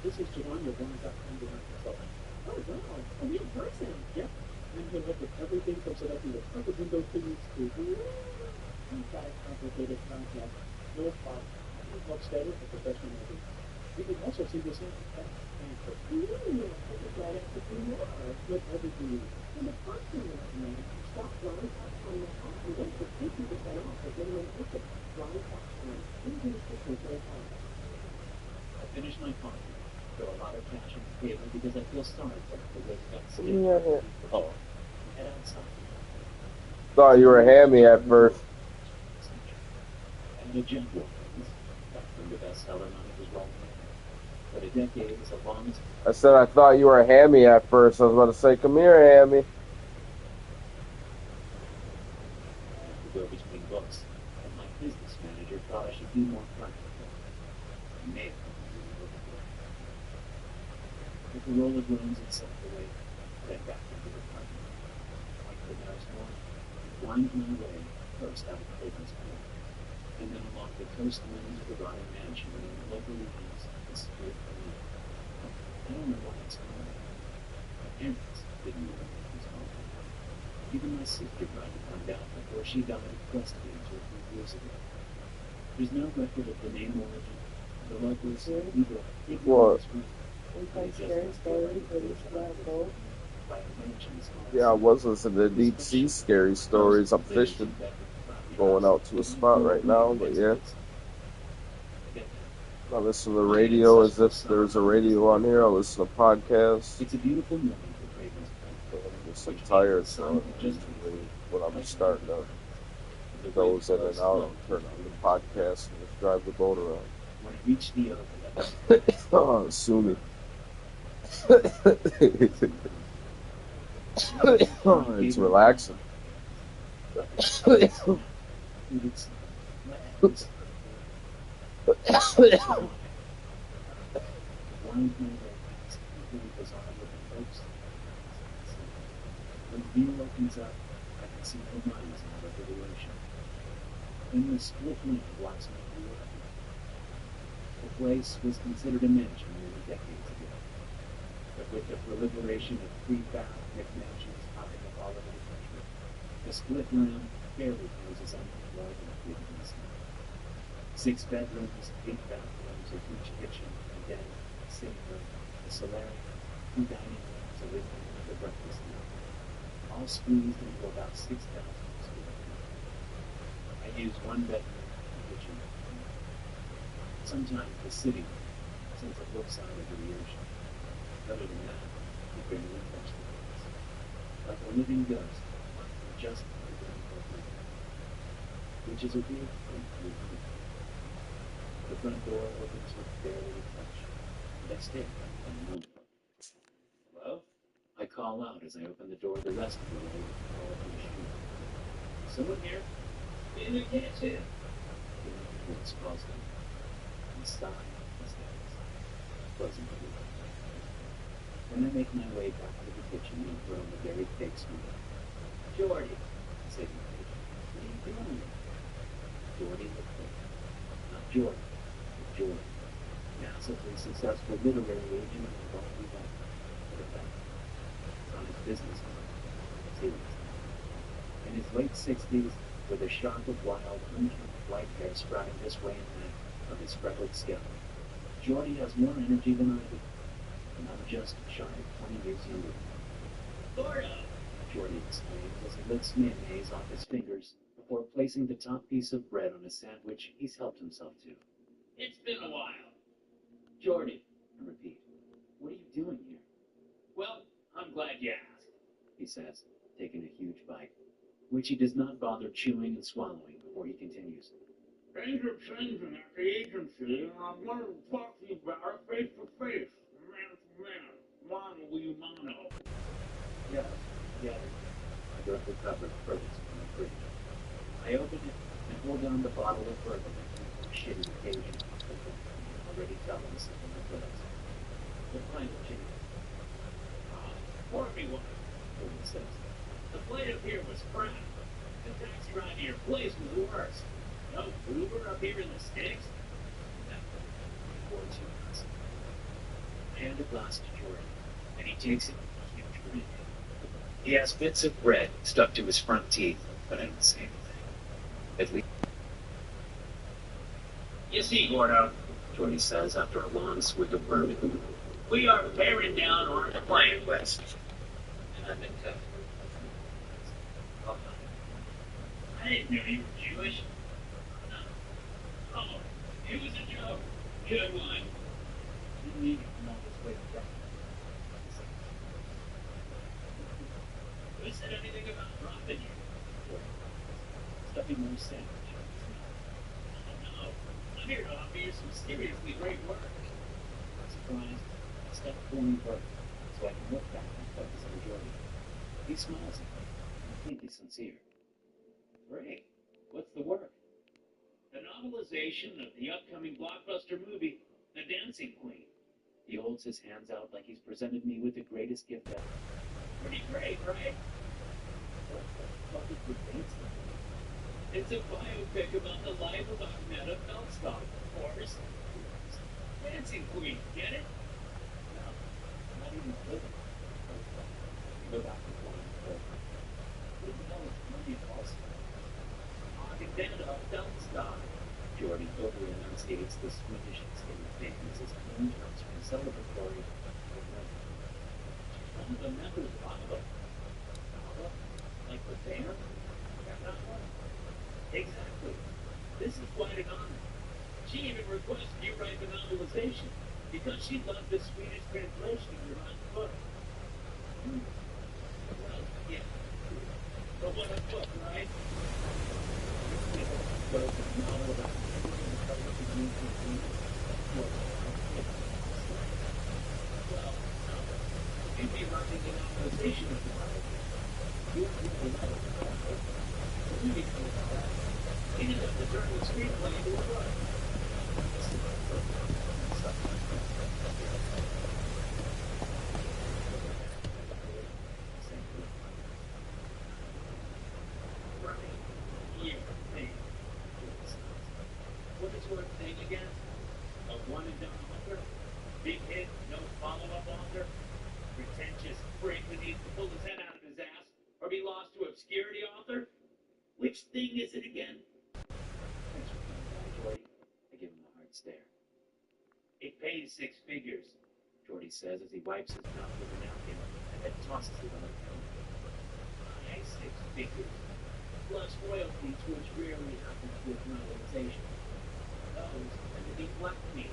This is Javanya, one of Dr. consultant. Oh, wow. A real person. Yep. I'm here with everything from selecting the perfect window fitting to you've got a complicated contact. No problem. You help study a professional movie. You can also see this out fast and quick. I'm glad I could do more. With everything you need. And the parking lot, man. Stop Ron Fox on the top and get for 50% off at minimum ticket. Ron Fox on. Please assistance very hard. I finished my coffee. Throw a lot of cash on the table because I feel sorry for the way got Yeah. Oh. Head outside. Thought you were hammy at first. And a gentle back from the bestseller none of his Roleplay. But a decade is a long time. I said I thought you were hammy at first. I was about to say, come here, hammy. To go between books, and my business manager thought I should be more practical. I may have with the roll of rooms and set away, then back into the apartment. Like the next morning, wind my way first out of Clayton's Court, and then along the coastline to the rotting mansion in the local evenings and split the room. I don't know why it's called. My parents didn't know what it was called. Even my sister tried to find out before she died of breast cancer a few years ago. There's no record of the name origin. The locals either What? Yeah, I was listening to deep sea scary stories. I'm fishing, going out to a spot right now, but yeah. I listen to the radio as if there's a radio on here. I listen to podcasts. It's a beautiful morning for I'm just so tired, so when I'm starting to doze in and out, I'll turn on the podcast and just drive the boat around. When I reach the open, Oh, sue me. Oh, it's relaxing. When the view opens up, I can see the lines of the ocean. Then the split lane blocks my view. The place was considered a mansion nearly decades ago. But with the proliferation of prefab McMansions popping up all over the country, the split room barely poses anything like an equivalent. 6 bedrooms, 8 bathrooms, a huge kitchen, a den, a sitting room, a solarium, 2 dining rooms, a living room, and a breakfast room, all squeezed into about 6,000 square feet. I use 1 bedroom, a kitchen. Sometimes the city, since it looks out over the ocean. Other than that, you barely touch the place. Like a living ghost, just which is a weird thing to do. The front door opens with barely a touch, and I stare at the room. Hello? I call out as I open the door the rest of the way with all of my shoes. Someone here? In the kitchen! The voice calls me. I sigh and stares, closing the door. Then I make my way back to the kitchen and throw in a very big smile. Jordy, I say to my agent, what are you doing? Jordy looked at me. Not Jordy, but Jordy. Massively successful literary agent of the Boston Bank. On his business card, seriously. In his late 60s, with a shock of wild, unkempt white hair sprouting this way and that from his freckled scalp, Jordy has more energy than I do, and I'm just shy of 20 years younger. Gordo! Jordy exclaims as he licks mayonnaise off his fingers before placing the top piece of bread on a sandwich he's helped himself to. It's been a while. Jordy, I repeat, what are you doing here? Well, I'm glad you asked, he says, taking a huge bite, which he does not bother chewing and swallowing before he continues. Things are changing at the agency, and I wanted to talk to you about it face to face, man to man, mano y mano. Yes, I directly covered furthest from the fridge. I open it and pull down the bottle of bourbon and shitty occasion. Already telling something like this. What kind of chicken? Pour me one, Jordan says. The plate up here was crap. The taxi ride to your place was the worst. No Uber up here in the sticks? No. He pours you a glass. I hand a glass to Jordan, and he takes it with a huge grin. He has bits of bread stuck to his front teeth, but I don't say anything. At least. You see, Gordo, Jordy says after a long swig of bourbon, we are paring down our client list. And I'm in tough. I didn't know you were Jewish. No. Oh, it was a joke. Good one. Didn't need to come all this way to Who said anything about dropping you? Stuffing more sandwich. Oh no. I'm here to offer you some seriously great work. Surprised, I step pulling further so I can look back and focus on Jordy. He smiles at me, completely sincere. Great. What's the work? The novelization of the upcoming blockbuster movie, The Dancing Queen. He holds his hands out like he's presented me with the greatest gift ever. Pretty great, right? What the fuck is The Dancing Queen? It's a biopic about the life of Agneta Feldstock, of course. Dancing Queen, get it? No, not even a little. Go back to one. What the hell is money also? Agneta Feldstock. Jordy overly enunciates the Swedish extended name as his own terms from celebratory. She's one of the members of ABBA. ABBA? Like the band? That one? Exactly. This is quite an honor. She even requested you write the novelization because she loved the Swedish translation of your own book. Well, yeah. But what a book, right? Well, it's a novel about you'd be writing the novelization of the Bible. You really know it. You need to know that. He didn't have to turn the screenplay into a book. What is your thing again? A one and done author? Big hit, no follow-up author? Pretentious prick that needs to pull his head out of his ass or be lost to obscurity author? Which thing is it again? Thanks for coming by, Jordy. I give him a hard stare. It pays 6 figures, Jordy says as he wipes his mouth with a napkin and then tosses it on the counter. Why 6 figures? Plus royalties, which rarely happens with novelization. Those tend to be black me.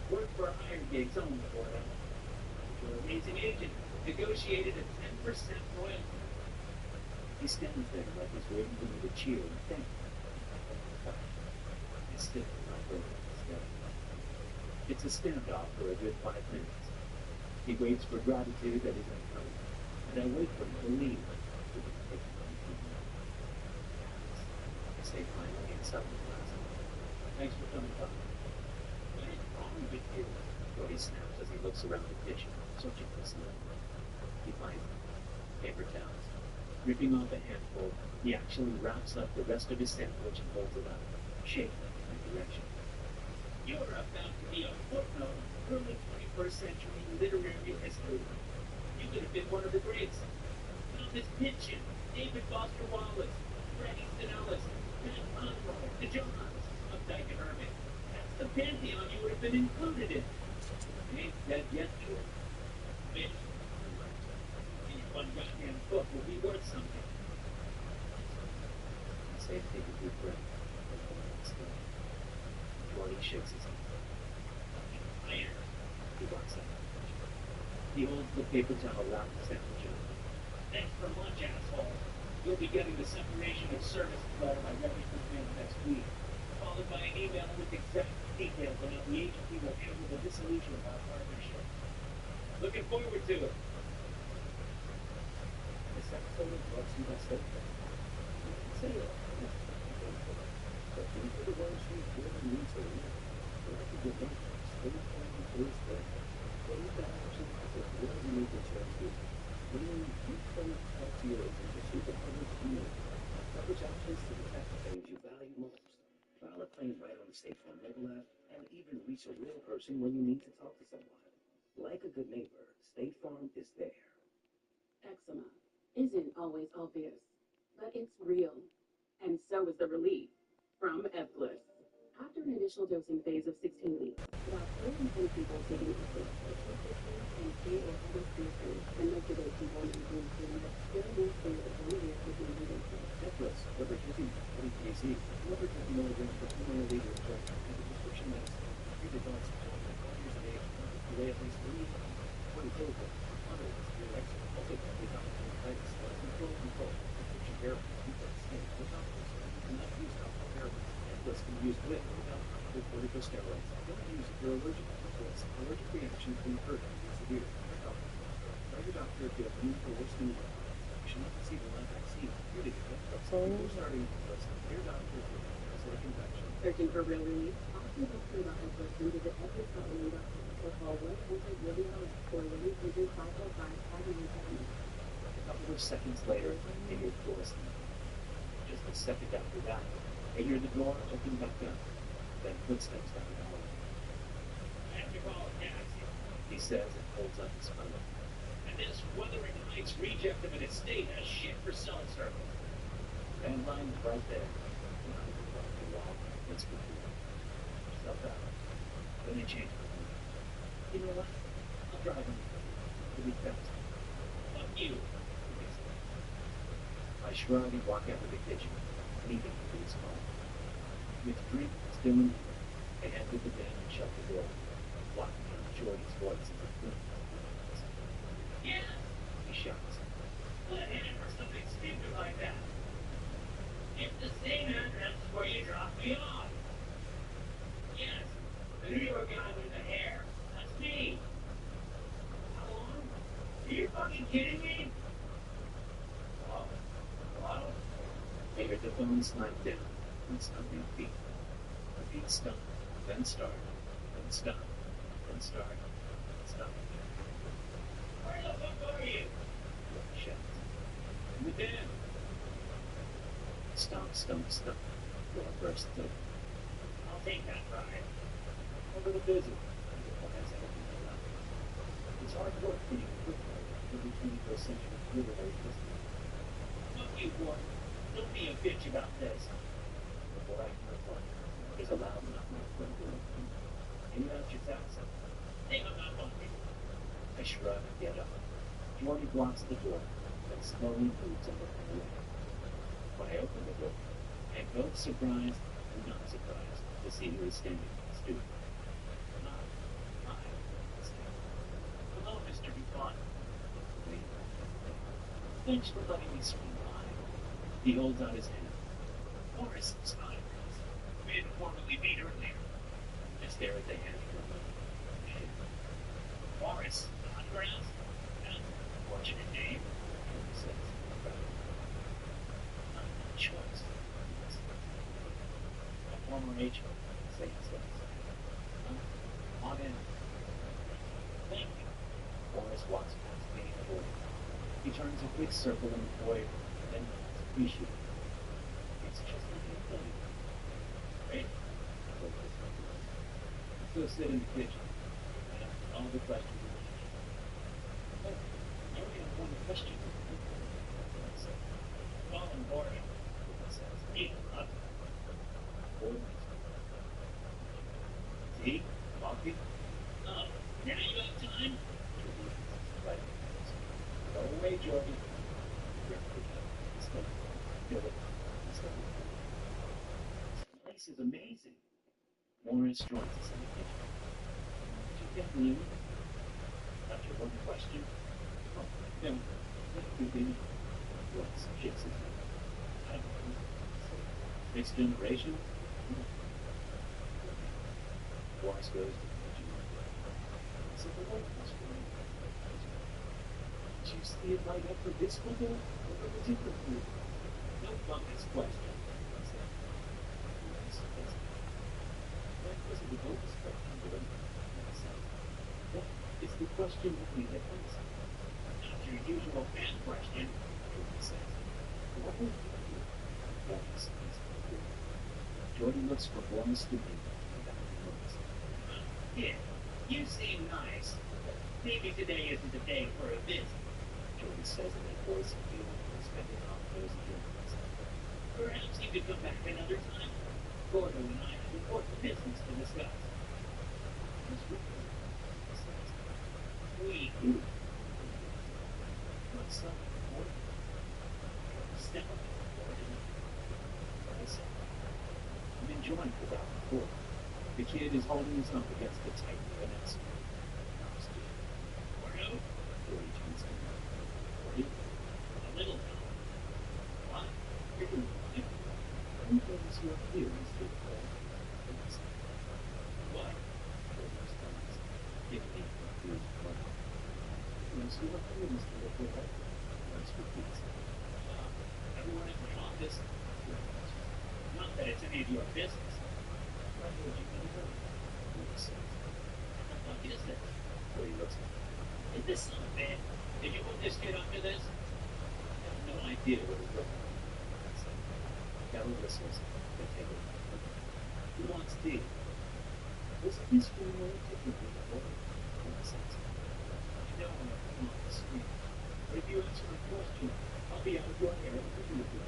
Work for hire gigs only for them. Your amazing agent negotiated a 10% royalty. He stands there like he's waiting for me to cheer and thank him. I stick to my burger instead. It's a standoff for a good 5 minutes. He waits for gratitude that isn't coming, and I wait for him to leave. I say finally in something class. Thanks for coming by. What is wrong with you? Cody snaps as he looks around the kitchen, searching for something. He finds them. Paper towels. Ripping off a handful, he actually wraps up the rest of his sandwich and holds it up, shaking in my direction. You're about to be a footnote of early 21st century literary history. You could have been one of the greats. Thomas Pynchon, David Foster Wallace, Fred Easton Ellis, Matt Conroy, the Johns, Updike and Irving. That's the pantheon you would have been included in. I ain't dead yet, George. Bitch. Any one goddamn book will be worth something. I say, take a deep breath. Jordy shakes his head. Iron. He walks out. He holds the paper towel wrapped sandwich up. Thanks for lunch, asshole. You'll be getting the separation of services letter by registered mail next week, followed by an email with exact details on how the agency will handle the dissolution of our partnership. Looking forward to it. This episode of Drugs You Must Have. Say it. But these are the ones who really need to live. Like a good neighbor, stay home is there. What is that action? What do you need to check with? When you come talk to your agent, just use the public email. Coverage options to protect the things you value most. File a claim right on the State Farm mobile app, and even reach a real person when you need to talk to someone. Like a good neighbor, State Farm is there. Eczema isn't always obvious, but it's real. And so is the relief from Ebglyss. After an initial dosing phase of 16 weeks, about 310 people taking Ebglyss achieved victories in K or other cancers, and most of those people maintained treatment experienced through the 1 year treatment engagement. Ebglyss, whether taking 20 kg, 250 milligrams per milliliter injection, and a prescription medicine, treat adults 12 years of age, to weigh at least 20 kilograms. Others, your extra, also without hepatitis, control, prescription therapy, defect skin, without cannot use alcohol therapy. Ebglyss can be used with or without topical corticosteroids. Don't use if you're allergic to Ebglyss. Allergic reactions can occur and be severe. Tell your doctor if you have new or worsening symptoms. You should not receive a live vaccine. You're to get Ebglyss. Before starting Ebglyss, your doctor if you have a parasitic infection. Searching for real relief? Talk to your doctor about Ebglyss and visit ebglyss.com or call 1-800-RX or relief visit 545-597. A couple of seconds later, they hear the door slam. Just a second after that, they hear the door open back up. Then footsteps down the hallway. I have to call a taxi. He says and holds up his phone. And this Wuthering Heights reject of an estate has shit for cell service. Landline is right there. Behind the wall, it's for you. Stuff out. Then they change the phone. You know what? I'll drive him. It'll be fast. Fuck you. I shrug and walk out of the kitchen, leaving him to his car. With drink still in hand, I head to the den and shut the door, blocking out Jordy's voice as it booms. Yeah. He shouts. Let him for something stupid like that. It's the same address where you dropped me off. Yes. The New York guy with the hair. That's me. How long? Are you fucking kidding me? Hello? Hello? I hear the phone slide down and stop my feet. The beat stop, then start, then stop, then start, then stop. Where the fuck are you? He shouts. In the den. Stop, stop, stop. Door bursts open. I'll take that ride. A little busy. Replies everything aloud. It's hard work being a quick in the 21st century literary history. Fuck you, boy. Don't be a bitch about this. Before I can reply, there's a loud knock on the front door. Any answers outside? Think I'm not fucking. I shrug and get up. Jordy blocks the door, then slowly moves a little away. When I open the door, I'm both surprised and not surprised to see who is standing next to me. Hi, Stan. Hello, Mr. DuPont. Wait. Thanks for letting me swing by. He holds out his hand. Morris, son. We didn't formally meet earlier. I stare at the hand for a moment. Morris, Underground? Fortunate name. He says, Not a choice. a former agent, says. On in. Thank you. Morris walks past me in the door. He turns a quick circle in the foyer, then appreciates it. It's just like a thing. Great. Let's go sit in the kitchen. And ask all the questions you want. Oh, I only have one question. I say, While I'm bored, he says, eat up. tea? Coffee? Oh, now you have time? Right. Go away, Jordan. This place is amazing. Morris joins us in the kitchen. Did you get me? After one question. Oh, no. You didn't. What's Gypsy? I don't know. Next generation? Morris goes to the kitchen. So the light was going. Did you see it light up for this window or for the different window? No fungus question. That wasn't the bonus question, but that is the question that we had asked. Not your usual fan question. What would you do? Morris says. Jordan looks from Morris to me. Yeah, you seem nice. Maybe today isn't the day for a visit. Jordan says in that voice of feeling expecting off those agreements. Perhaps you could come back another time. Gordo and I have important business to discuss. We What's up, Jordan? step up. I'm enjoying the back and forth. The kid is holding his own against the tight Vanessa. Gordo, Jordan turns to me. a little help. What? Who knows you're here, Mr. Cole? What? Jordan responds. Give me confused look. Knows you're here, Mr. Cole? Morris repeats. Everyone in my office? Not that it's any of your business. Why would you know that? Morris says. What the fuck is this? Jordan looks at me. Is this some bit? Did you put this kid up to this? I have no idea what he's looking at. I said. Bella whistles. They take it. Who wants tea? Was this one way typically the order? Morris says. I know I'm come off the screen. But if you answer my question, I'll be out of your hair immediately.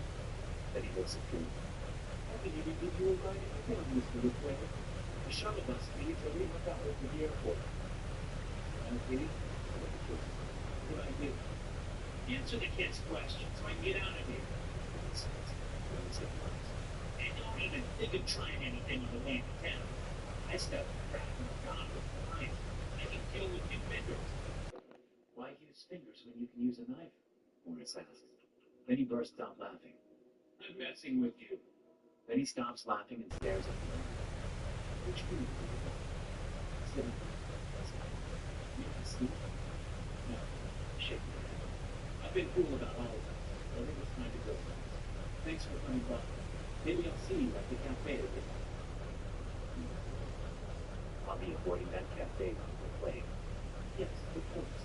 Then he looks at Drew. I can even give you a ride in my town, Mr. Roleplay. A shuttle bus leaves every half hour to the airport. I'm kidding. I look at Drew. What do I do? Answer the kid's question so I can get out of here. Morris says. Morris says. And don't even think of trying anything on the way to town. I stuff crap in the car with mine. I can kill with two fingers. Why use fingers when you can use a knife? Morris asks. Then he bursts out laughing. I'm messing with you. Then he stops laughing and stares at me. Which room do you want? Sit in. You can see? No, Shake my head. I've been cool about all of this. I think it's time to go. Thanks for coming by. Maybe I'll see you at the cafe again. I'll be avoiding that cafe when we're playing. Yes, of course.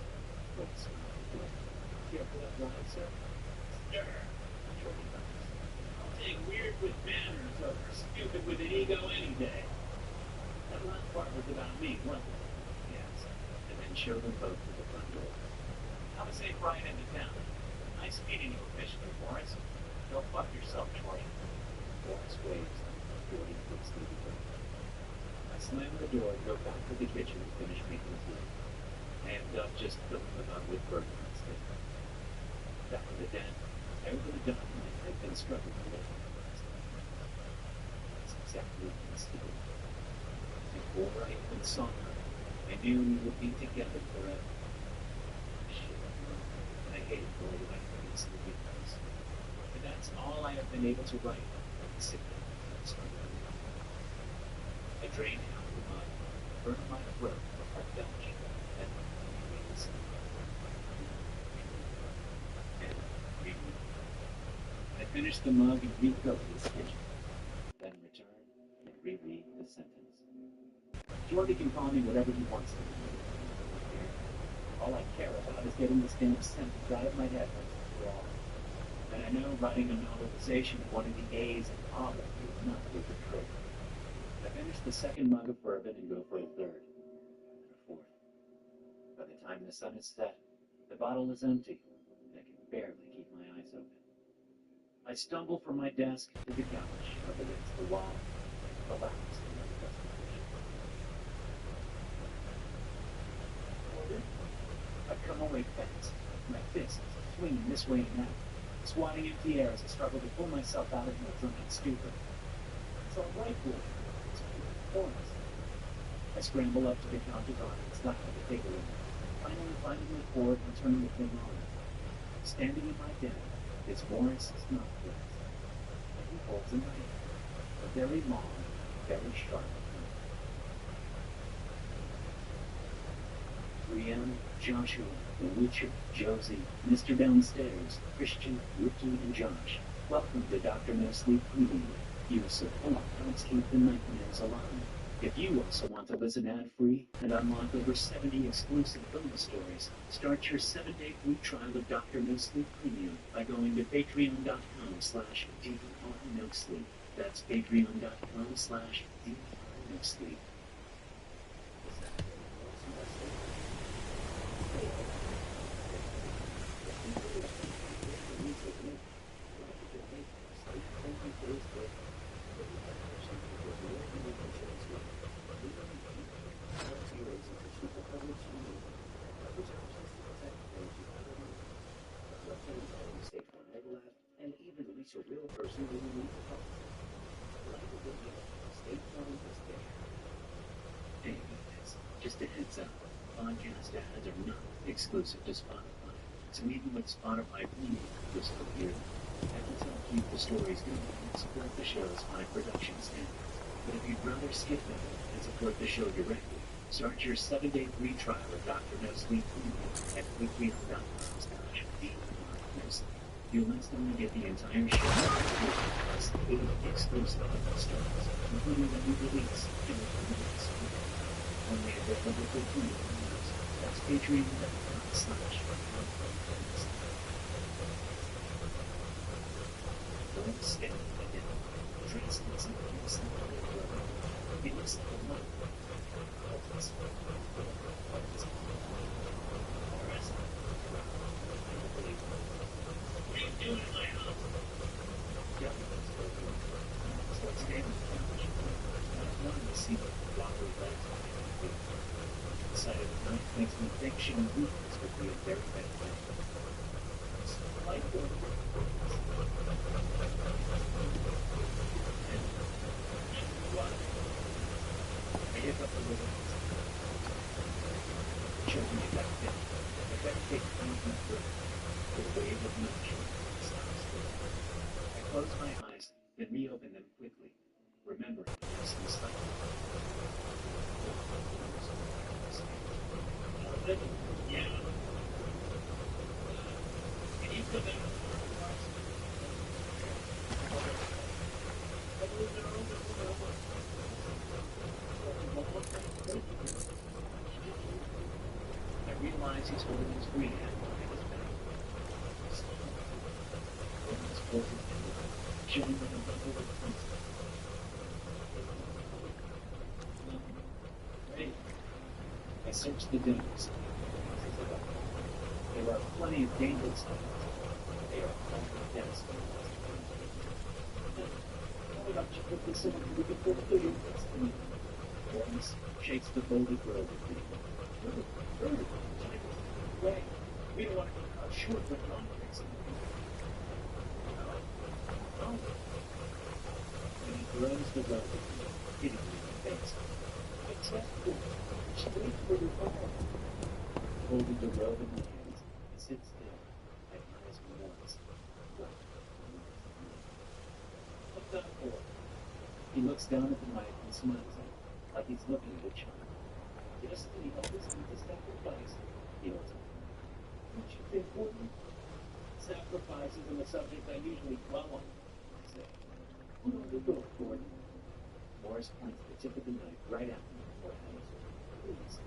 Morris smiles. Care for that ride, sir? Sure. Jordan laughs. I'll take weird with manners over stupid with an ego any day. That last part was about me, wasn't it? Yes. And then show them both to the front door. Have a safe ride into town. Nice meeting you officially, Morris. Go fuck yourself, Troy. Morris waves. Jordan looks through the door. I slam the door and go back to the kitchen and finish making tea. I ended up just filling them up with burger instead. Back in the den, I opened the document I'd been struggling with. That's exactly what I was doing. Before I even saw her, I knew we would be together forever. Shit. And I hated going away from these weekends. Did That's all I have been able to write. I drained out the mud, burned my throat, belch, then reread. And reread. I finished the mug and refilled his kitchen, then returned and reread the sentence. Jordy can call me whatever he wants to. All I care about is getting this damn sentence out of my head once and for all. And I know writing a novelization of one of the A's in Olive would not be the trick. I finish the second mug of bourbon and go for a third, and a fourth. By the time the sun is set, the bottle is empty, and I can barely keep my eyes open. I stumble from my desk to the couch up against the wall, collapse in my desperation. I've come away fast, my fists swinging this way and that, swatting empty air as I struggle to pull myself out of my drunken stupor. It's all right, boy. It's performance. I scramble up to the countertop and stop at the takeaway, finally finding the cord and turning the thing on. Standing in my den is Morris's knockbox, and he holds a knife, a very long, very sharp knife. Brienne, Joshua, the Witcher, Josie, Mr. Downstairs, Christian, Ricky, and Josh. Welcome to Dr. No Sleep Preview. Your support helps keep the nightmares alive. If you also want to listen ad-free and unlock over 70 exclusive bonus stories, start your 7-day free trial of Dr. No Sleep Premium by going to patreon.com/DRNoSleep. That's patreon.com/DRNoSleep. And even reach a real person who needs help. Like a video, State Farm is there. Hey guys, just a heads up, podcast ads are not exclusive to Spotify, so even with Spotify Premium crystal here, I can help keep the stories going and support the show's high production standards. But if you'd rather skip them and support the show directly, start your 7-day free trial of Dr. No Sleep Premium at patreon.com/DRNoSleep. You'll instantly get the entire show plus 8 exclusive bonus stories, including the new release and the minutes. Only available for free. That's patreon.com/DRNoSleep. Don't stand again. Dressed in some innocent clothing. It looks like a monk. Makes me think she and Lucas would be a very bad thing. It's like the I hit up the little choking me back down. I better take time from the room with a wave of motion. I close my eyes, then reopen them quickly, remembering there's some stuff. Yeah. Can you put that on? I realize he's holding his green hat behind his back. His forehead showing like a bundle of pencils. Ready? I searched the dinners. There are plenty of dangerous things. They are plenty of deaths. Why don't you put this in and we can put it in this thing? Lawrence shakes the folded robe at me. Wait, we don't want to get caught short with non-fixing. No. And he throws the robe at me, hitting me in the face. I tried to straight for the fire. Holding the robe in my hands, I sit still, my eyes moist, black and moist. Done for. He looks down at the knife and smiles at it, like he's looking at a child. Destiny always needs a sacrifice. He holds up. Don't you think, Gordon? Sacrifice isn't a subject I usually dwell on. I say, put on the door, Gordon. Morris points the tip of the knife right at me before I answer. Please.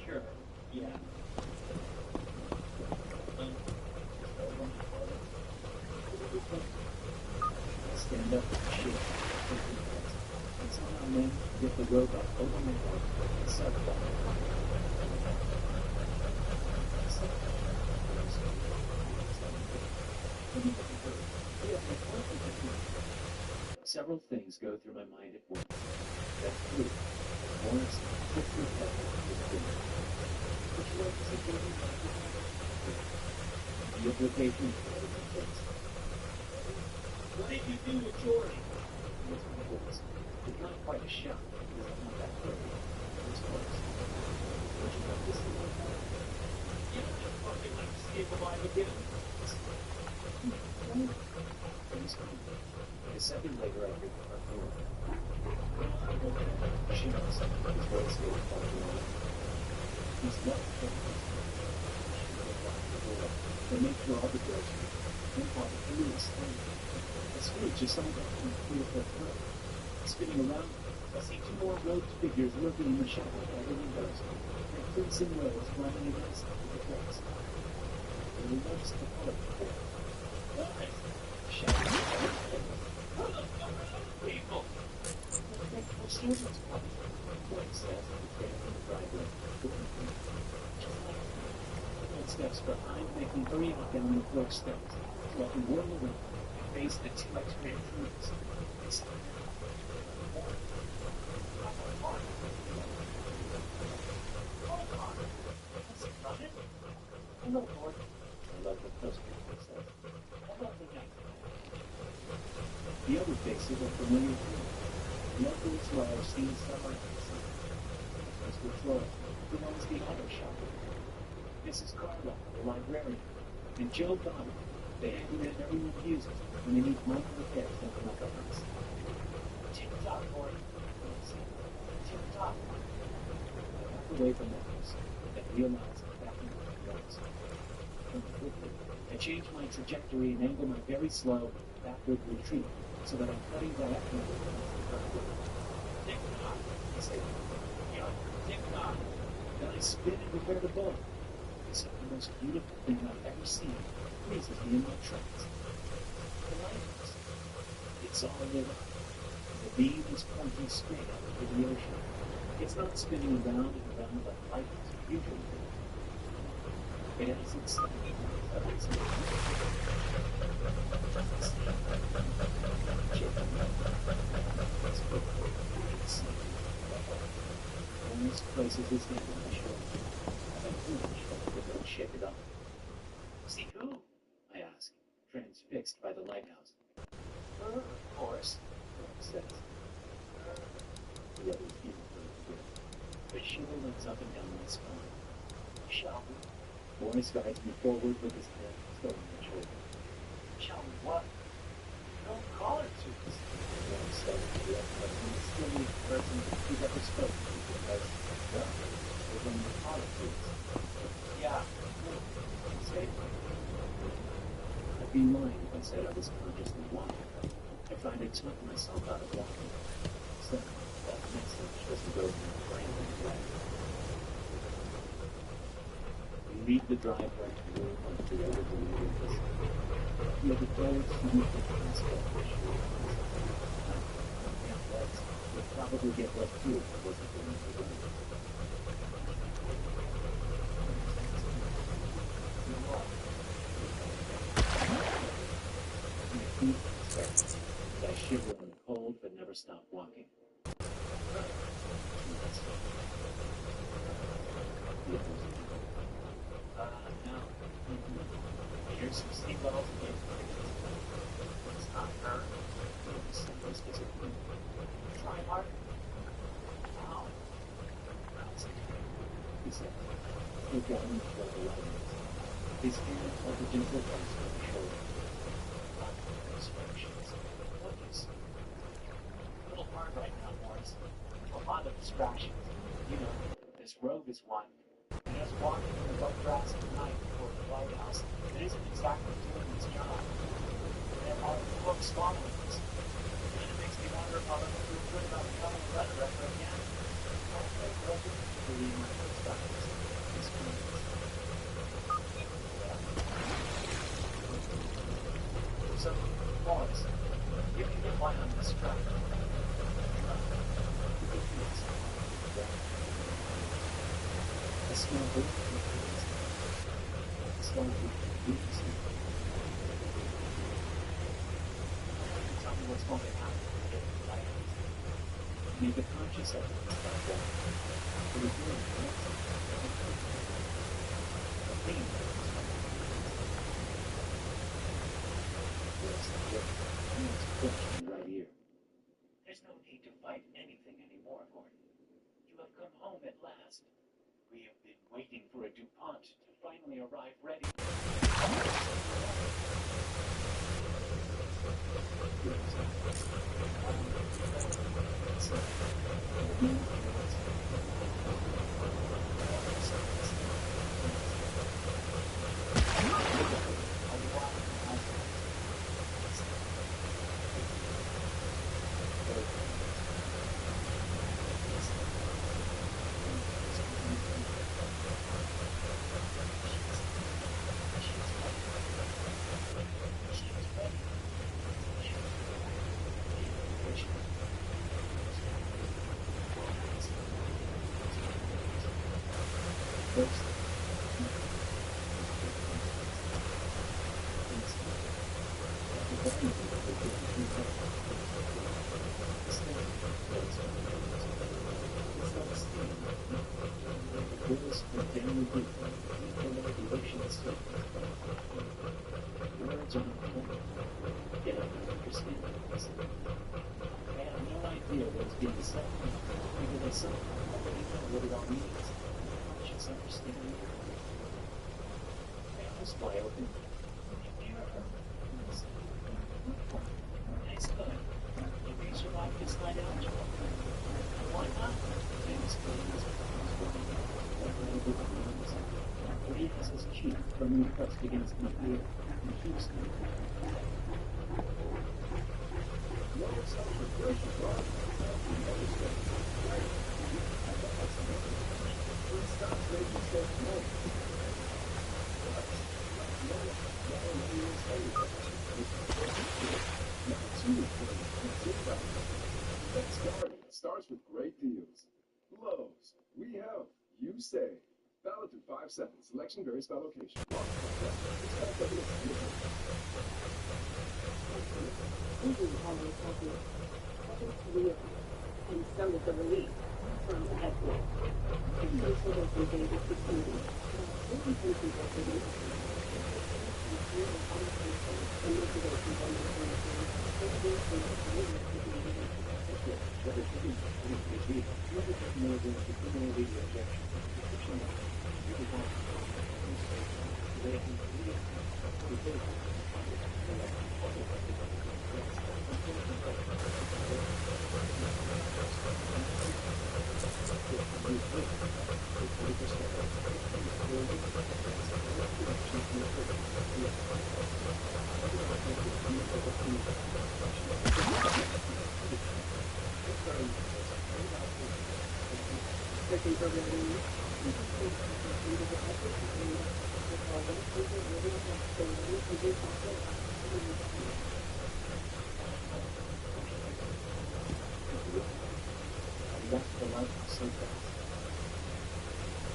Sure. Yeah. I stand up and shake, and somehow then get the robot over my head and suck it up. Several things go through my mind at once. That proof, Morris puts her head with food. Which way does it go? The implication is what it takes. What did you do to Jordy? It's my voice. It's not quite a shout, because I'm not that dirty. It's close. Don't you know this is like that? You don't just fucking let him escape alive again. Things come. A second later, I hear the front door. She knows. His voice goes by the door. He's not focused. They make sure all the doors are open. All the police. The screech is something that can clear her throat. Spinning around, I see two more robed figures lurking in the shadow by the windows. Their crimson rays running against the glass. They notice the color of the Guys, shadow. who the fuck are those people? Well, servants come. One says at the tail of the driveway. Just like footsteps behind make me hurry out down the clerk's steps, so I can whirl around and face the two X-Men troops. It's hello, Lord. I love the first people says. Hello, the next. The other faces are familiar too. Locals who I have seen summer and summer. Mr. Troy, who owns the auto shop. Mrs. Carla, the librarian. And Joe Bonner, the handyman everyone uses when they need minor repairs done to my governance. Tick-tock, boy. Tick-tock. I walk away from the house and realize I'm back in my place. Quickly, I change my trajectory and angle my very slow backward retreat so that I'm cutting diagonally against the driveway. Tick-tock. I say, Tick-tock. then I spin and repair the boat. It's the most beautiful thing I've ever seen. Freezes me in my tracks. The lighthouse. It's all lit up. The beam is pointing straight out over the ocean. It's not spinning around and around like lighthouse usually do. It has its Morris places his hand on my shoulder. I flinch, but don't shake it off. See who? I ask, transfixed by the lighthouse. Of course, Morris says. The others give it a shiver runs up and down my spine. Shall we? Morris guides me forward with his hand still on my shoulder. Shall we what? Don't call it to us. Morris says to the other still the person who's ever spoken to me because, well, we're going to call it to us. Yeah. Say it. I'd be lying if I said I was consciously walking. I tried to talk myself out of walking. So, that message doesn't go from my brain to the brain. We leave the driveway and move on to the other windows. You have a very significant aspect of the show. Would probably get left too if I wasn't going to run. I shiver in the cold but never stop walking. Now, here's some seatbelts. It's not her. Somebody's disappointed. Try hard. Ow. He said, look down and throw the light. His hand held a gentle voice on my shoulder. Instructions. house. A lot of distractions. You know, this rogue is one. And just walking in the wet grass at night before the lighthouse, it isn't exactly doing its job. There are hooks following us. And it makes me wonder if I'll ever feel good about becoming a letter writer again. I'll play broken to read my first practice. So, Morris, give me the line on this track. I smell both of the things. I smell the tell me what's going to happen when you get to the lighthouse. Make a conscious effort to start that. But if you're in the next the thing right here. There's no need to fight anything anymore, Gordon. You have come home at last. We have been waiting for a DuPont to finally arrive ready. Firmly pressed against my ear and keeps me. Starts with great deals. Lowe's, we have, you say. Valid through 5 seconds. Selection varies by location. Isn't always obvious, but it's real. And so is the relief from Edward. Initial dosing phase of 16 weeks. About 40 countries are produced.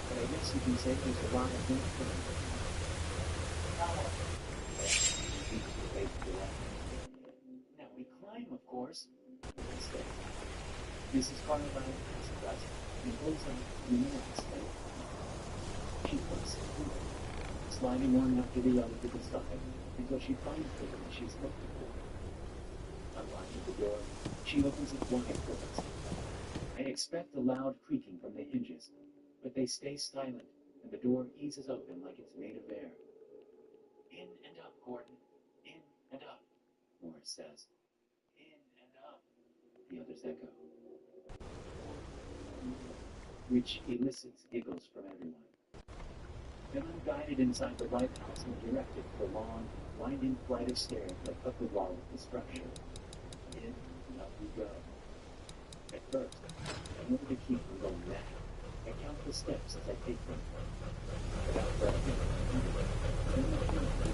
But I guess you can say there's a lot of things for me. Now we climb, of course. Mrs. Carlisle asks us and pulls out the next day. She puts it, sliding one after the other to the side until she finds the one she's looking for. Unlocking the door, she opens it wide for us. I expect a loud creaking from the hinges, but they stay silent, and the door eases open like it's made of air. In and up, Gordon. In and up, Morris says. In and up, the others echo. which elicits giggles from everyone. Then I'm guided inside the lighthouse and directed to the long, winding flight of stairs that up the wall of the structure. In and up we go. At first, in order to keep from going mad, I count the steps as I take them.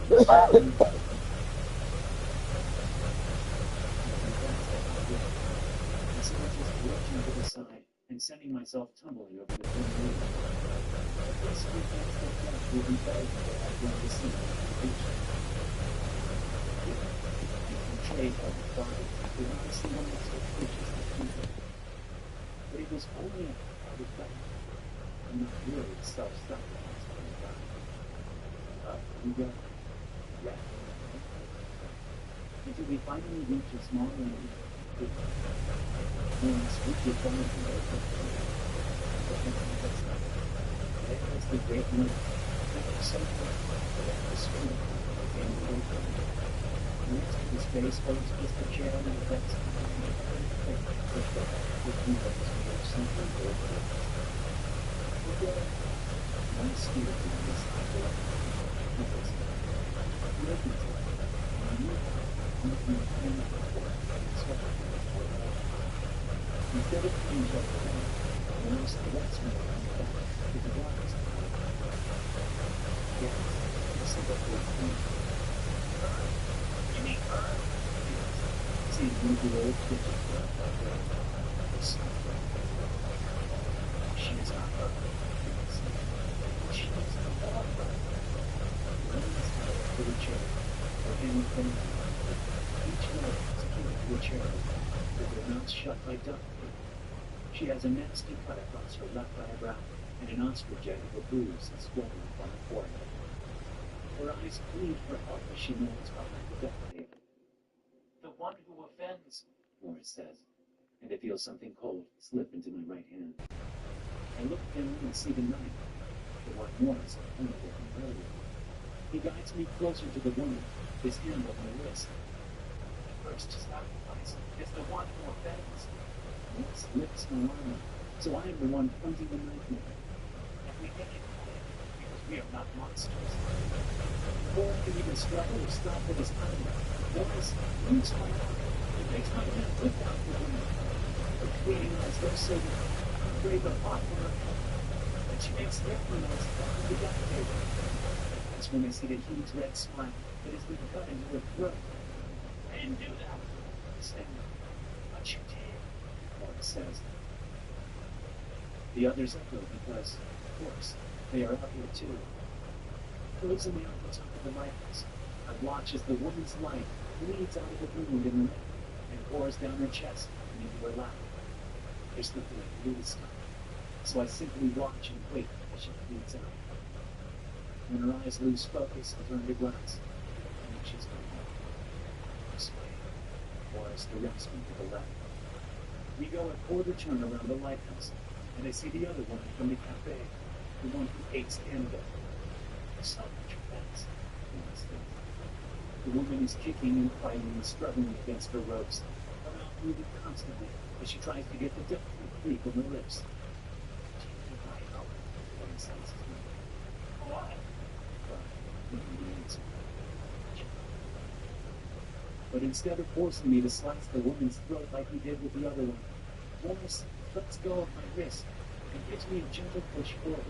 Without breathing, instead of just lurching to the side and sending myself tumbling over the thin roof. This weekend's the death will be better than what I'm going to see on the beach. Trade of the body, we want to see one of those pictures of people. But it was only a part of that. I'm not really self-sacrifice for the guy. Up we go. Yeah. Until we finally reach a small landing. Once we get down to there, there's the great moon. That was so far. That was swimming. And next to the space boats just a chair on the decks. One skier to this instead of being just the most western with the glass. Yes, this is what we're doing. You mean her? See, you do old pictures. She is not her. She is not her. To the chair, and from each one is secured to a chair with her mouth shut by duct tape. She has a nasty cut across her left eyebrow and an ostrich egg of a bruise and swollen on her forehead. Her eyes plead for help as she moans behind the duct tape. The one who offends. Morris says, and I feel something cold slip into my right hand. I look down and see the knife, the one Morris had pointed at me earlier. He guides me closer to the woman, his hand on my wrist. The first sacrifice is the one who offends. Morris lifts my arm up, so I am the one pointing the knife at her. And we make it quick, because we are not monsters. Before I can even struggle or stop with his hand, Morris moves my arm. It makes my hand flip out the woman. Her pleading eyes go so deep, I'm afraid the pot will her head. And she makes every noise at the duct tape. That's when I see the huge red smile that has been cut into her throat. I didn't do that. Stand up, But you did. Morris says. The others echo because, of course, they are out here too. Closing me out the top of the lighthouse, I watch as the woman's light bleeds out of the wound in the neck and pours down her chest and into her lap. There's nothing I can do to stop it, so I simply watch and wait as she bleeds out. When her eyes lose focus and turn to glass, I know she's going out. This way, Morris directs me to the left. We go a quarter turn around the lighthouse, and I see the other woman from the cafe, the one who hates Canada. So much offense. Morris thinks. The woman is kicking and fighting and struggling against her ropes, her mouth moving constantly as she tries to get the duct tape free from her lips. Do you need my help? Morris says to me. Why? But instead of forcing me to slice the woman's throat like he did with the other one, Morris lets go of my wrist and gives me a gentle push forward.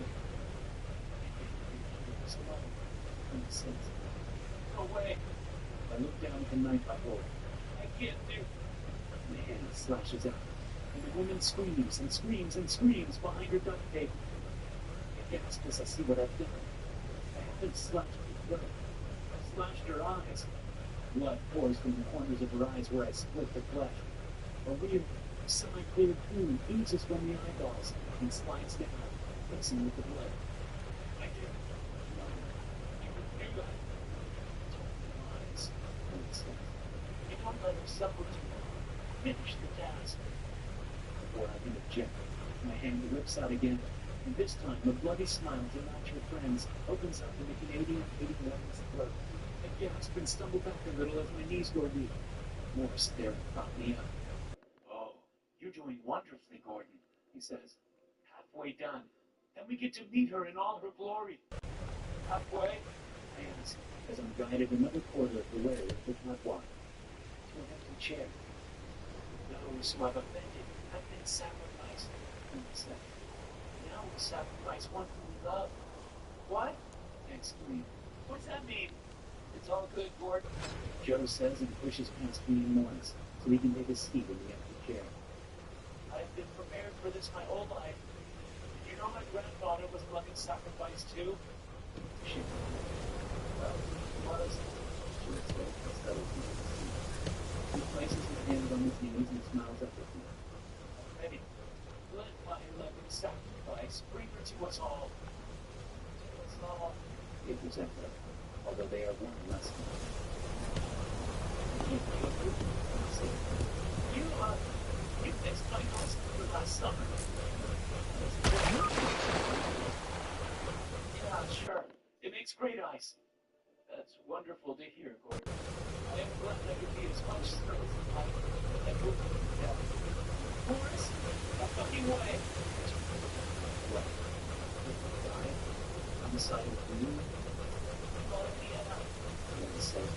Slow. And he says, No way. I look down at the knife I hold. I can't do. My hand slashes out, and the woman screams and screams and screams behind her duct tape. I gasp as I see what I've done. I haven't slashed her throat. I slashed her eyes. Blood pours from the corners of her eyes where I split the flesh. A weird, semi-clear pool oozes from the eyeballs and slides down, mixing with the blood. I did. You would do that. Eyes, Morris says. You don't let her suffer too long. Finish the task. Before I can object, my hand rips out again, and this time a bloody smile to match her friend's opens up in the Canadian 81's throat. I gasp and stumble back a little as my knees go weak. Morris there propped me up. Oh, you're doing wonderfully, Gordon. He says, Have halfway done. Then we get to meet her in all her glory. Halfway? I ask, as I'm guided another quarter of the way with the catwalk to an empty chair. Those who I've offended have been sacrificed. And he said, now we sacrifice one who we love. What? I exclaim. What's that mean? It's all good, Gordon. Joe says and pushes past me and Morris so he can take a seat in the empty chair. I've been prepared for this my whole life. Did you know my grandfather was a loving sacrifice too? She well, he was. She explains and settles into the seat. He places his hands on his knees and smiles up at me. Ready? Let my loving sacrifice bring her to us all. To us all. It was echo, although they are one less than. I said, you fixed my house for last summer. Yeah, sure. It makes great ice. That's wonderful to hear, Gordon. I am glad I could be as much service as I could. Morris, a fucking way. What? Dying? On the side of the moon? Well, Indiana. Morris said,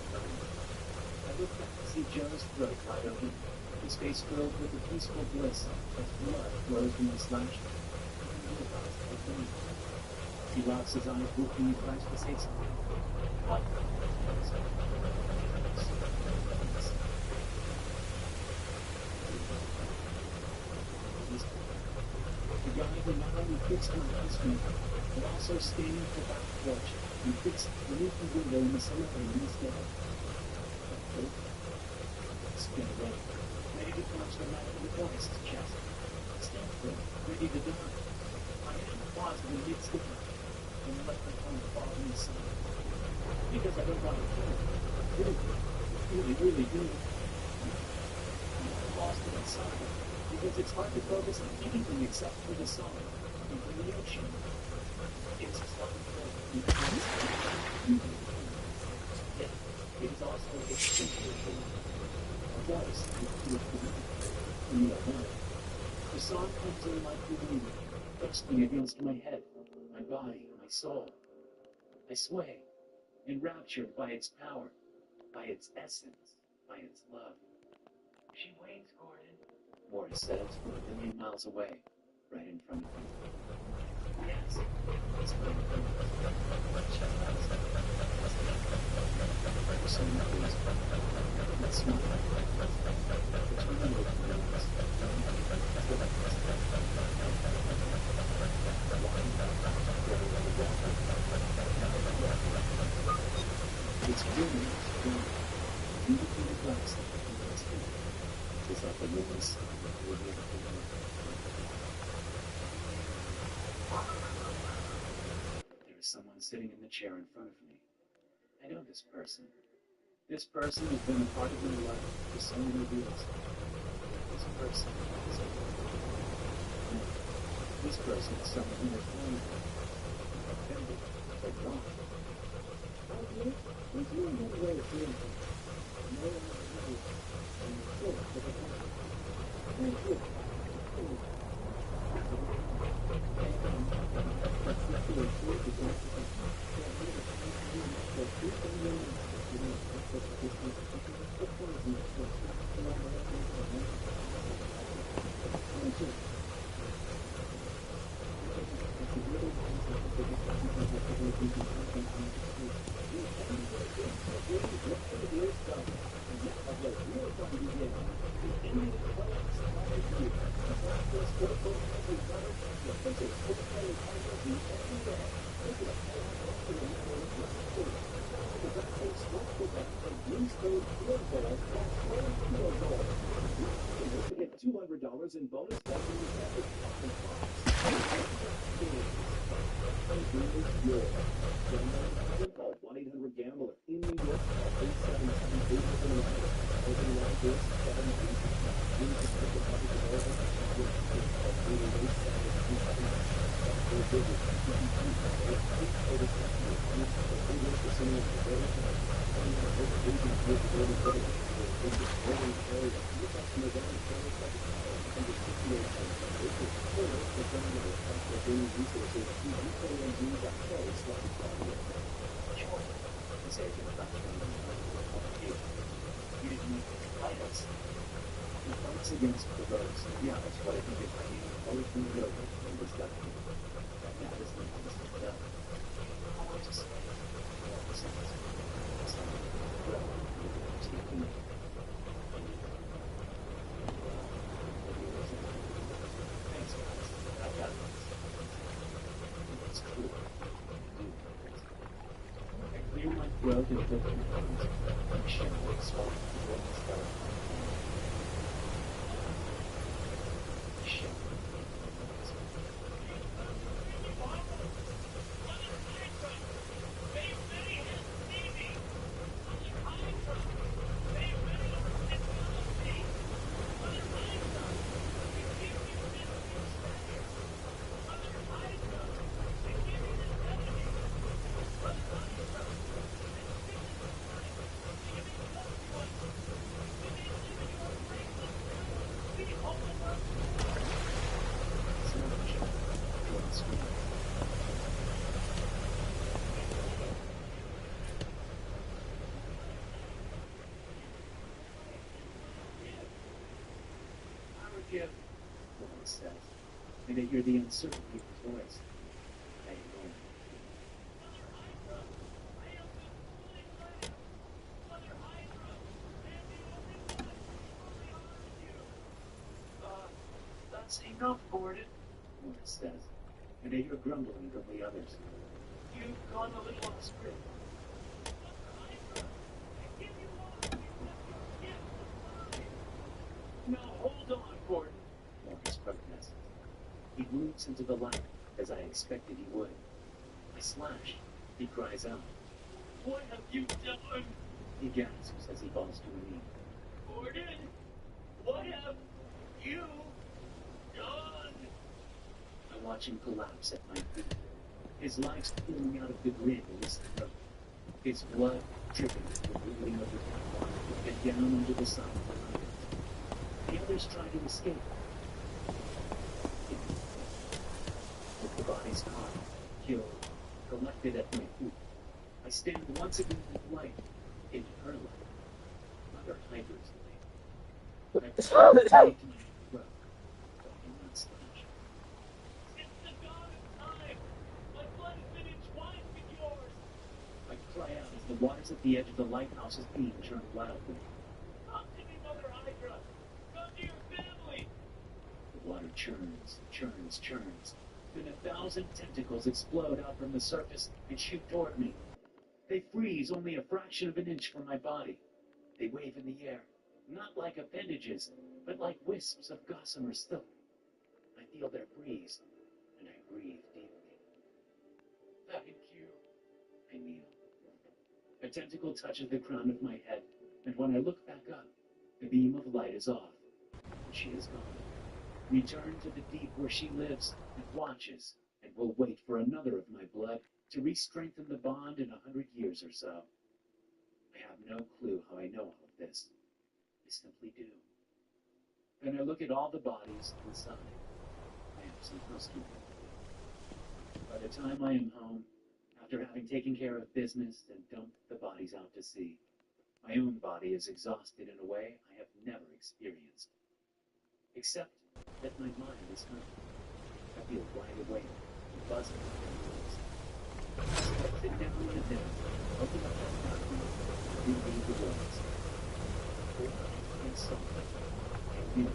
I look back to see Joe's throat wide open, his face filled with the peaceful bliss as blood flows from the slash. He locks his eyes, looking and tries to say something. What? The guy who not only fixed my instrument, but also standing at the back porch and fixed beneath the window in the summer rain instead. Spin away, ready to punch the knife in the forest's chest. Stand there, ready to die. My hand paused in the midst of it, and let my tongue fall in the sun. Because I don't want to kill it. Really do. I'm lost inside, because it's hard to focus on anything except for the song, and for the ocean. It's something. Yet, it is also extinction. A voice in the wind. The song comes in like the wind, bursting against my head, my body, my soul. I sway, enraptured by its power, by its essence, by its love. She waits, Gordon, Morris says from a million miles away, right in front of me. Yes, it's right in front of me. Shut up. For some reason, let's smile. It's one of those moments. It's really strong. Beautiful glass like a woman's feet. It's like a woman's living in the There is someone sitting in the chair in front of me. I know this person. This person has been a part of my life for so many years. This person is a no. This person is someone who has known me, offended, or wrong. There's no other way of doing things. No other way than the source of the country. Thank you. $200 in bonus value call 1-800-GAMBLER in New York. 877-811. Open line doors 7 Thank you. limited resources, you play and do that place like it's all you. Sure. I say again about the you didn't need to fight us. He fights against the roads. Yeah, that's what I think if I need always been good in this guy. Yeah, this thing is just up. I want to say, this is well, taking it. Thanks, guys. I got this. It's cool. I clear my throat and look at my arms. I'm shivering, swallowing the stomach. Says, and I hear the uncertainty of his voice. I ignore him. That's enough, Gordon, Morris says, and I hear grumbling from the others. You've gone a little off script. Now hold on, Gordon, Morris protests. He moves into the light, as I expected he would. I slash. He cries out. What have you done? He gasps as he falls to a knee. Gordon, what have you done? I watch him collapse at my feet. His life spilling out of the grin in his throat. His blood dripping from the bleeding of the catwalk and down under the side of the line. The others try to escape. With the bodies caught, killed, collected at my feet, I stand once again in the light, in her light, Mother Hydra's light. I pray to my throat, but I cannot slash. It's the god of time! My blood has been entwined with yours! I cry out as the waters at the edge of the lighthouse's beam churn wildly. Come to me, Mother Hydra! Come to your family! The water churns, churns, churns. Then 1,000 tentacles explode out from the surface and shoot toward me. They freeze only a fraction of an inch from my body. They wave in the air, not like appendages, but like wisps of gossamer silk. I feel their breeze, and I breathe deeply. Thank you. I kneel. A tentacle touches the crown of my head, and when I look back up, the beam of light is off, and she is gone. Return to the deep where she lives and watches, and will wait for another of my blood to re-strengthen the bond in 100 years or so. I have no clue how I know all of this. I simply do. Then I look at all the bodies and sigh. I have some housekeeping. By the time I am home, after having taken care of business and dumped the bodies out to sea, my own body is exhausted in a way I have never experienced. Except that my mind is home. I feel wide awake and buzzing like a noise. I sit down on the deck, open up that document, and read the words. Or, in song, I knew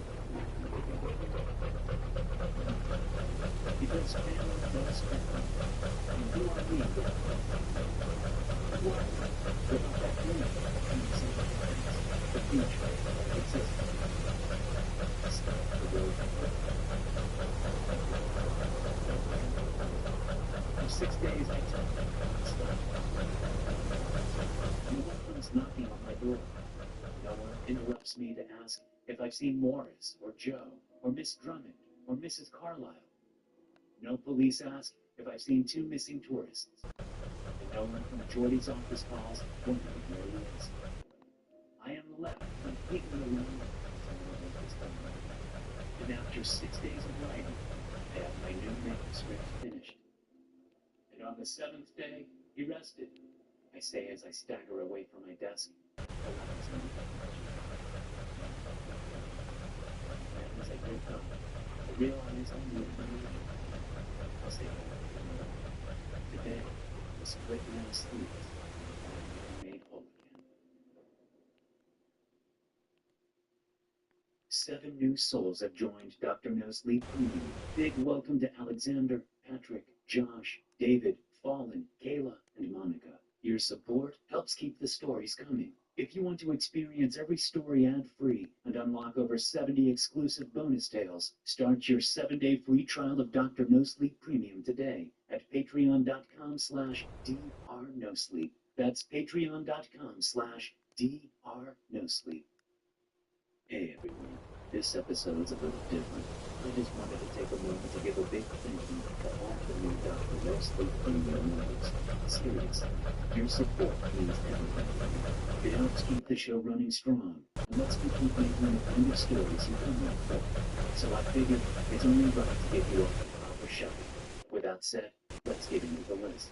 because family does family, and who are we? Why? Without that dream, the future exists. Stop the road. For 6 days I tell them stop. No one comes knocking on my door. No one interrupts me to ask if I've seen Morris, or Joe, or Miss Drummond, or Mrs. Carlyle. No police ask if I've seen 2 missing tourists. And no one from Jordy's office calls wondering where he is. I am left completely alone. And after 6 days of writing, I had my new manuscript finished. And on the seventh day, he rested. I say as I stagger away from my desk. And as I wake up, I realize I'm moving around. I say, today, the split now sleeps, and made whole again. 7 new souls have joined Dr. No Sleep Premium. Big welcome to Alexander, Patrick, Josh, David, Fallen, Kayla, and Monica. Your support helps keep the stories coming. If you want to experience every story ad-free and unlock over 70 exclusive bonus tales, start your 7-day free trial of Dr. No Sleep Premium today at patreon.com/drnosleep. That's patreon.com/drnosleep. Hey everyone, this episode's a little different. I just wanted to take a moment to give a big thank you to all the new Dr. No Sleep Premium members. Seriously, your support means everything to me. It helps keep the show running strong, and lets me keep making the kind of stories you come up for. So I figured it's only right to give you all the proper shout. With that said, let's get into the list.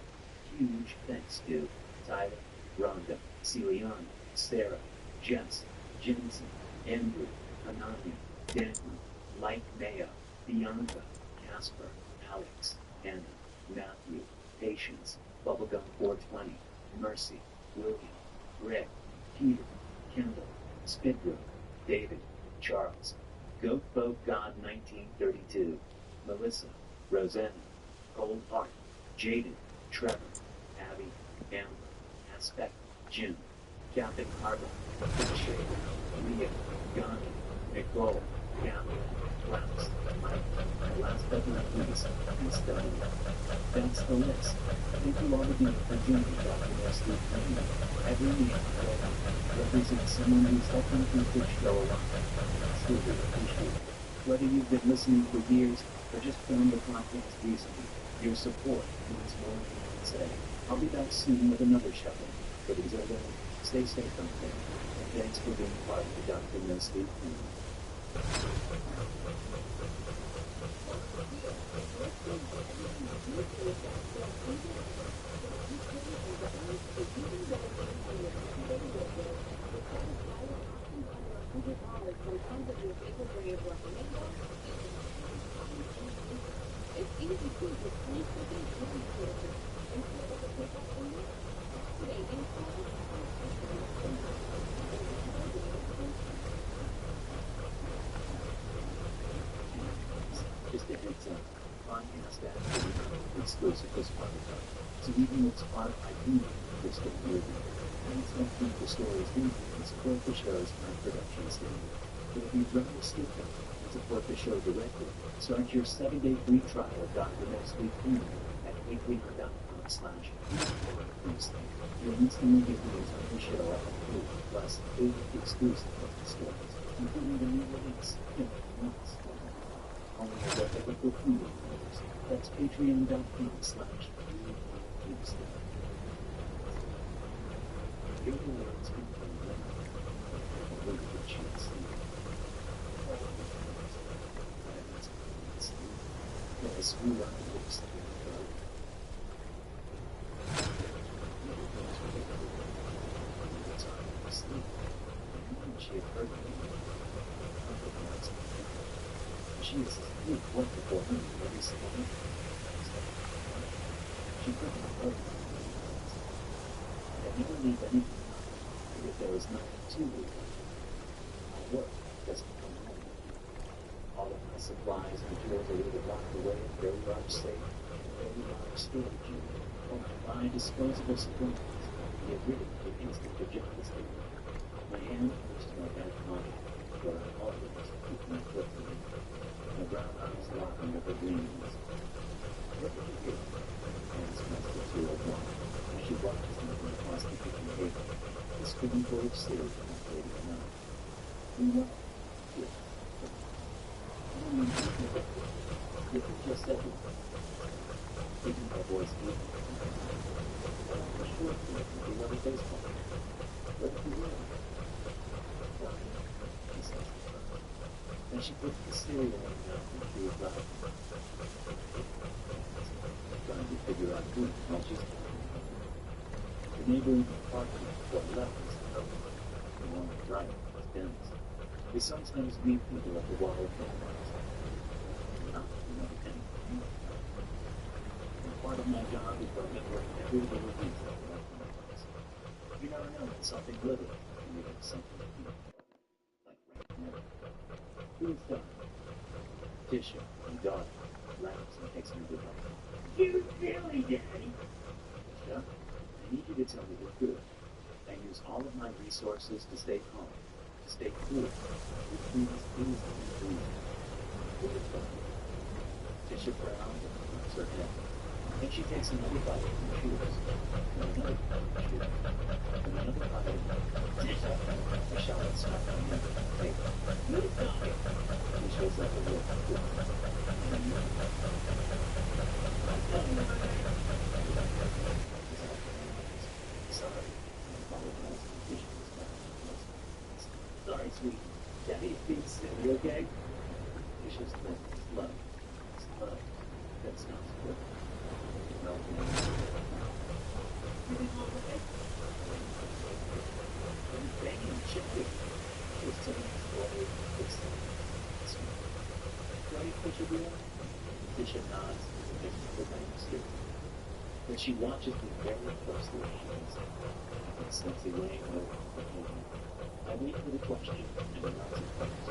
Huge thanks to Tyler, Rhonda, Celiana, Sarah, Jess, Jensen, Andrew, Anani, Daniel, Mike Mayo, Bianca, Casper, Alex, Anna, Matthew, Patience, Bubblegum 420, Mercy, William, Greg, Peter, Kendall, Spitbrook, David, Charles, Goat Boat God 1932, Melissa, Rosanna, Cold Heart, Jaden, Trevor, Abby, Amber, Aspect, Jim, Captain Carla, Shay, Leah, Gandhi, Nicole, Gavin, Klaus, Mike, and last but not least, SW. That's the list. Thank you all again for joining Dr. No Sleep Premium. Every name represents someone who's helping keep this show alive. Truly appreciate it. Whether you've been listening for years or just found the podcast recently, your support means more than you can say. I'll be back soon with another show. But until then, stay safe out there. And thanks for being part of the Dr. No Sleep Premium. Just a heads up, podcast actually exclusive to Spotify. So even though it's part I do this still movie. Please help keep the stories moving and support the show's current production standard. It would be rather stupid to support the show directly. Start your 7-day free trial of Dr. No Sleep Premium at patreon.com/newsletter. You'll instantly get news on the show at free, plus 8 exclusive stories, including the new release, Months. Only a reputable premium members. That's patreon.com/newsletter. Your words can come back. Look at the chance. Yes, we are the books that we go. She had heard me. Jesus, you worked before me every single day. She couldn't have heard me. I never leave anything if there is nothing to leave. My work doesn't come home. All of my supplies and tools are either locked away in very large safe, very large storage unit, or buy disposable supplies. Get rid of the instant the job is done. My hand goes to my back pocket, where I always keep my foot in. My brown eyes locking over greens. What did you do? Hands Master 201 as she watches me from across the kitchen table. The screen board sealed from my lady of mouth. What? Yes. I don't mean anything. You just said it. Taking my voice deep. I'm sure you can do another baseball. What did you do? He says. Then she Put the cereal in her mouth and she was like, trying to figure out who while she's the neighboring apartment for levels, the one on the right was Dennis. They sometimes meet people at the wall of cameras. Not another thing. And part of my job is to remember every little detail about my life. You never know when something little can make up something huge. Like right now. Who's done? Tisha, my daughter, laughs and takes me goodbye. You silly, Daddy. Tisha, I need you to tell me the truth. I use all of my resources to stay calm, to stay cool. Please, please, please. Who's done? Tisha frowns and knocks her head. Then she takes another bite from the shoes. And another bite from the shoes. And another bite. Tisha! I shout and smack my hand. Hey, You stop it. he shows up a little bit. And you. I'm telling you, man. Sorry. I apologize. Tisha was back. Sorry, sweetie. Daddy's being silly, okay? Tisha's lip is low. It's low. That sounds good. No, You didn't want to take I'm banging chicken. just telling the story. It's Ready, Fisher Boy? Tisha nods and makes the name stick. Then she watches me very closely as she does it. And Sexy laying over the phone. I wait for the question and announce it comes.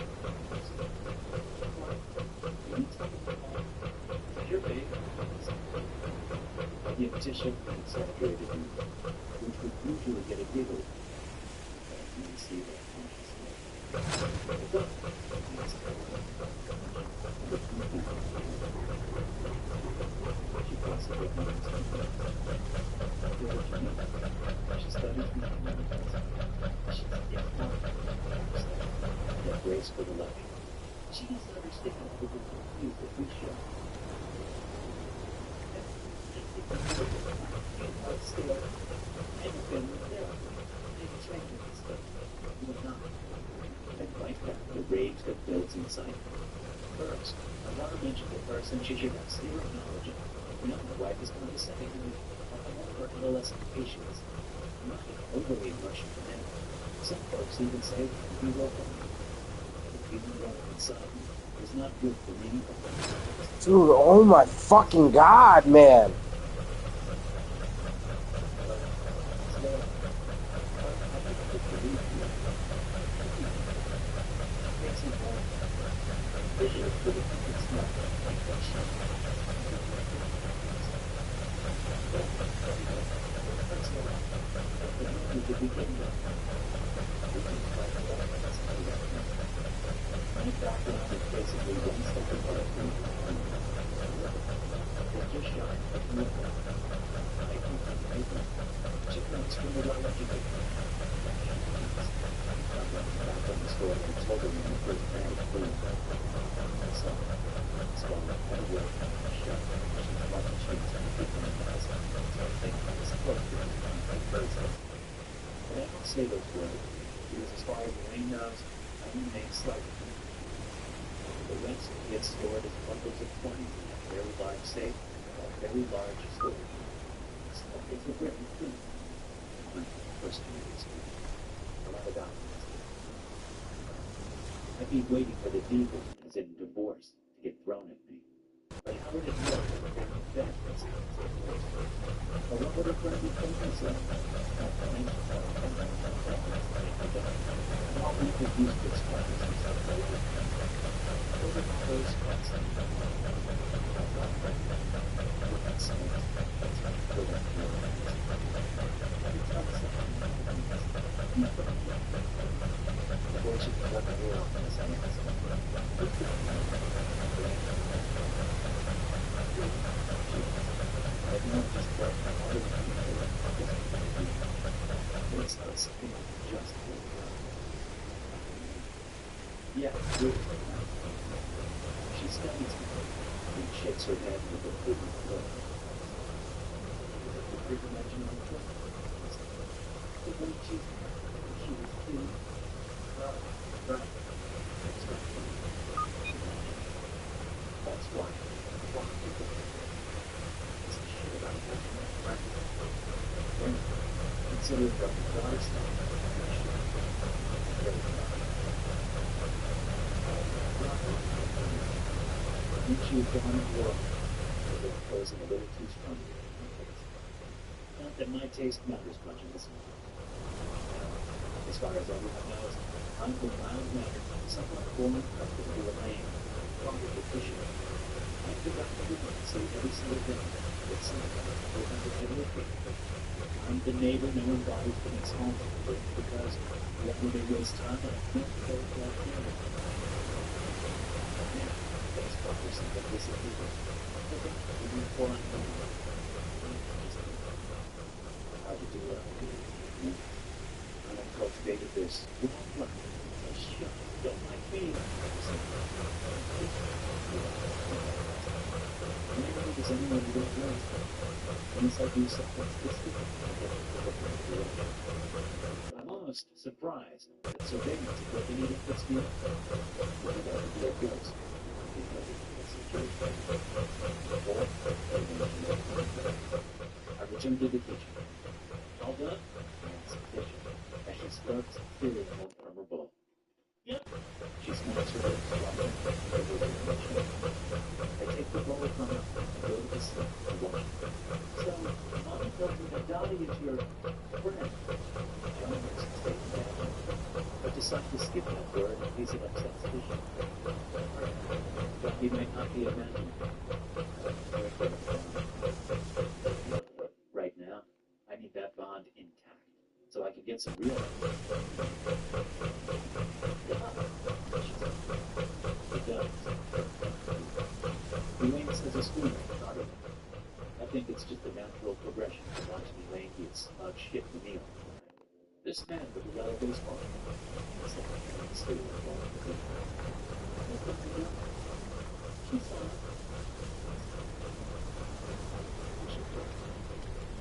You need something to call? Sure, babe. I give Tisha an exaggerated view, which would usually get a giggle. But I can see that consciously. What's up? She possibly understands. She studies me and she's that grace for the left. She doesn't understand how we're confused if we show. Still, I've been there. I've tried this stuff. You are not. I like that, the rage that builds inside me. First, I want to mention the person she should have zero knowledge of. You know, my wife is condescending to me. I want her adolescent patience. I'm not overly emotional for men. Some folks even say be welcome. The feeling running inside me is not good for me. Dude, oh my fucking god, man. Say those words, because as far as Wayne knows, I remain slightly confused. The rest gets stored as bundles of 20 in a very large safe, or a very large storage room. It's a very thing. First community school. A lot of documents. I'd be waiting for the divorce, as in divorce, to get thrown at me. But how would it look if I got that? Or what would a friend be thinking of? How we could use this practice and stuff like that. What would those spots be? That's the voice of the world is not just about other people, it's us just yeah, good. She studies me and shakes her head with a prudent look. The big dimension of the book. The way she was cute. Right. why a lot of people doesn't shit about having that friend. Then consider what the daughter stuff. When she was gone at work, they were closing a little too strong. Not that my taste matters much in this matter. As far as everyone knows, I'm the mild-mannered, somewhat born accustomed to a lane, probably fishing. I've forgotten everything to say every single thing that someone will ever get with me. I'm the neighbor no one bothers to make small talk with because whenever they waste time, I can't go to that camera. Yeah, that's probably something this is people. Okay, we're going to pour on the hard to do what I do. I cultivated this long life. I shut don't like me. Never does anyone do it right. Once I do something specific, I'm almost surprised that surveillance equipment even puts me up. What about the blood goes? I return to the kitchen. All done? Yes, kitchen. As she starts filling one from her bowl. Yep. She snaps her lips, dropping I take the bowl from her and go to the sink to wash it. So, Mommy tells me that Dottie is your friend. John looks taken down, but decides to skip that word in case it upsets Fisher. Dottie might not be a man. Right now, I need that bond intact, so I can get some real help. It does. Elaine says a schooner not over. I think it's just a natural progression to watch Elaine eat smug shit for meal. This man with the yellow baseball. It's like a sleep ball. She saw it.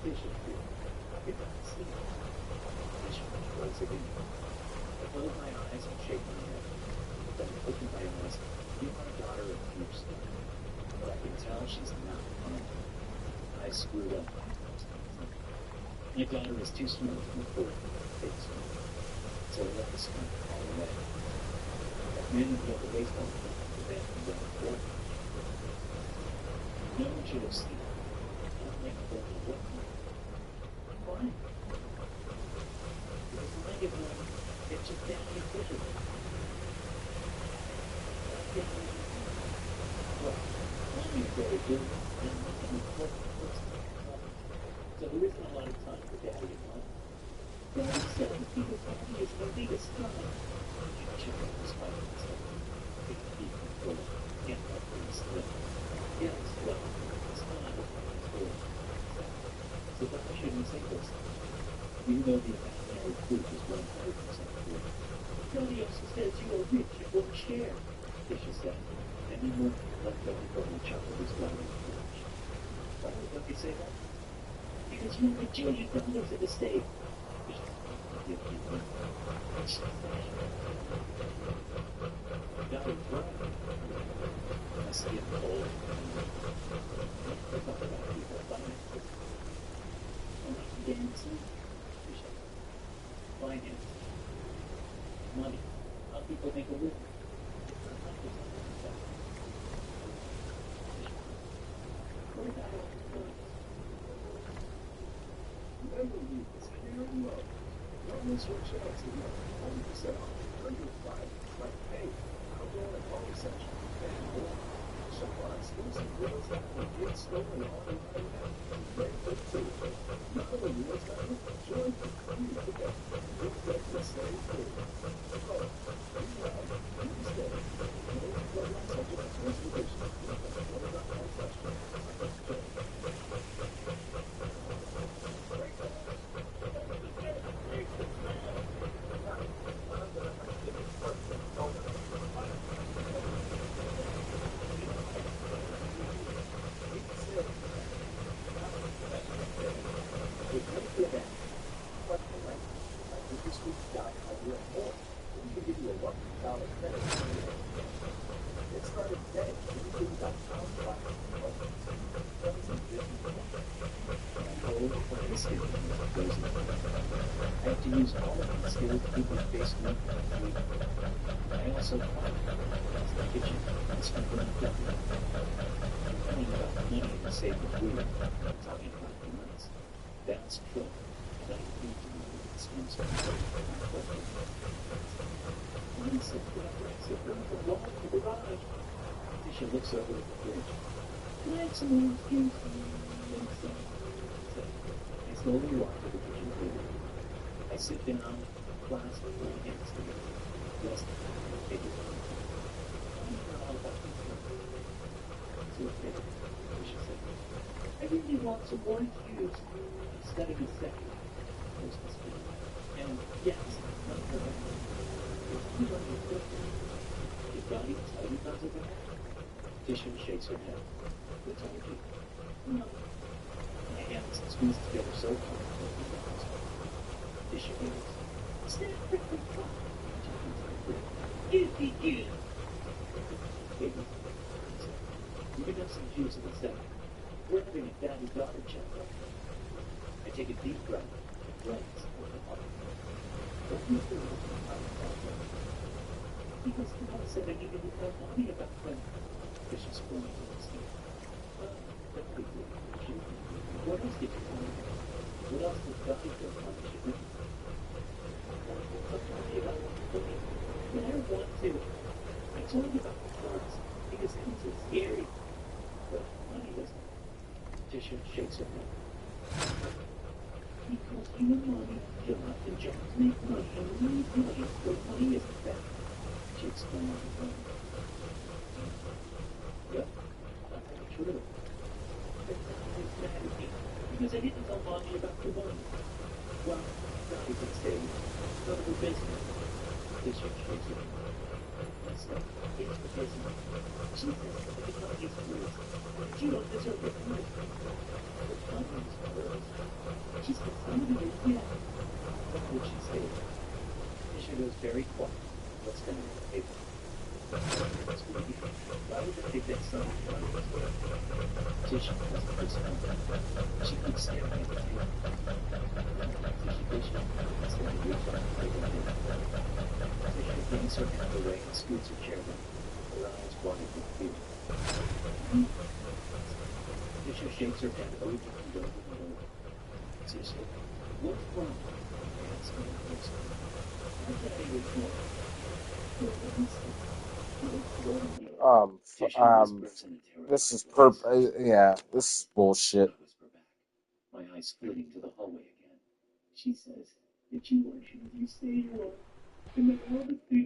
Fisher. I could not sleep. Fisher once again. I close my eyes and shake my head. Then I open my eyes, give my daughter a huge smile. But I can tell she's not fine. I screwed up. My daughter is too smart to move forward. So I let the smile fall away. That man who got the baseball bat the bat from down the court. No one should have seen it. Not like the what? Why? Because my good one, it's just down in Fisher. Well, Mommy is very good, and Mommy is perfect. So there isn't a lot of time for Daddy and Mom. Daddy says because Mommy is the biggest time. She despite himself. It can be controlled. Can't let things slip. Yes, well, it's not controlled. So that I shouldn't say this. Even though the imaginary proof is 100% true. Daddy also says you are rich and won't share. Fisher said, and he won't let everybody chuckle his daughter. Why would he say that? Because you have $1 billion in the state. Daddy's right. My skin cold. I thought about people finances. I'm not dancing. Finance. Money. How people make a living. Never leave this here alone. Don't miss your chance to get 40% off under 5 like paint, outdoor and home section, and more. Shop our exclusive deals that will get stolen all the way down. Great for two. Not only yours now, join the free today. You'll get the same thing. Oh, we have Tuesday. No program subject to transportation. Talking about money in the sake of weird. Talking about finance. That's trouble. And I need to know the expense of Mine said that the wall of the garage. Tisha looks over at the fridge. Can I have some orange juice? I slowly walk to the kitchen table. I sit down, clasp my hands together. Yes, take it. I know all about this stuff. It's okay, Tisha said. I really want some orange juice. I'm studying a second. There's this one. And yes, not correct. It's too much of a Did Donnie tell you not to go? Tisha shakes her head. Who told you? No. My hands squeeze together so hard that we don't. Tisha goes. Stand for the fuck. Is he good? Baby, you can have some juice in a second. We're having a daddy-daughter chat right now. I take a deep breath and glance over the heart. What do you feel about that? Because Dad said I needed to tell Mommy about them. Tisha's pointing to his skin. That's big deal. What else did you tell me? What else did Daddy feel punished you with? Tell me about it. But I don't want to. I told you about the cards because it was so scary. But Mommy doesn't. Tisha shakes her head. Because you and Mommy feel like the job to make money and we need money, but money isn't bad. She explained on the phone. Yeah, that's not true. But Daddy's mad at me because I didn't tell Mommy about the money. Well, Daddy could say none of her business. Tisha shakes her head. So, it's the business. She says it's not his words. She don't deserve it first. But Tommy's words. She said somebody did yet. What would she say? Tisha goes very quiet. What's going on the paper? Why would they think that somebody was Tisha doesn't respond. She keeps staring at the table. Tisha, instead of reaching out to take a minute. Tisha flings her hand away and scoots her chair down. Her eyes wide with fear. Tisha shakes her head over and over and over. Tisha, what's wrong? Ask me closer. Our daddy was born. This is yeah, this is bullshit. My eyes splitting to the hallway again. She says, "Did you want you to stay on? And then all the things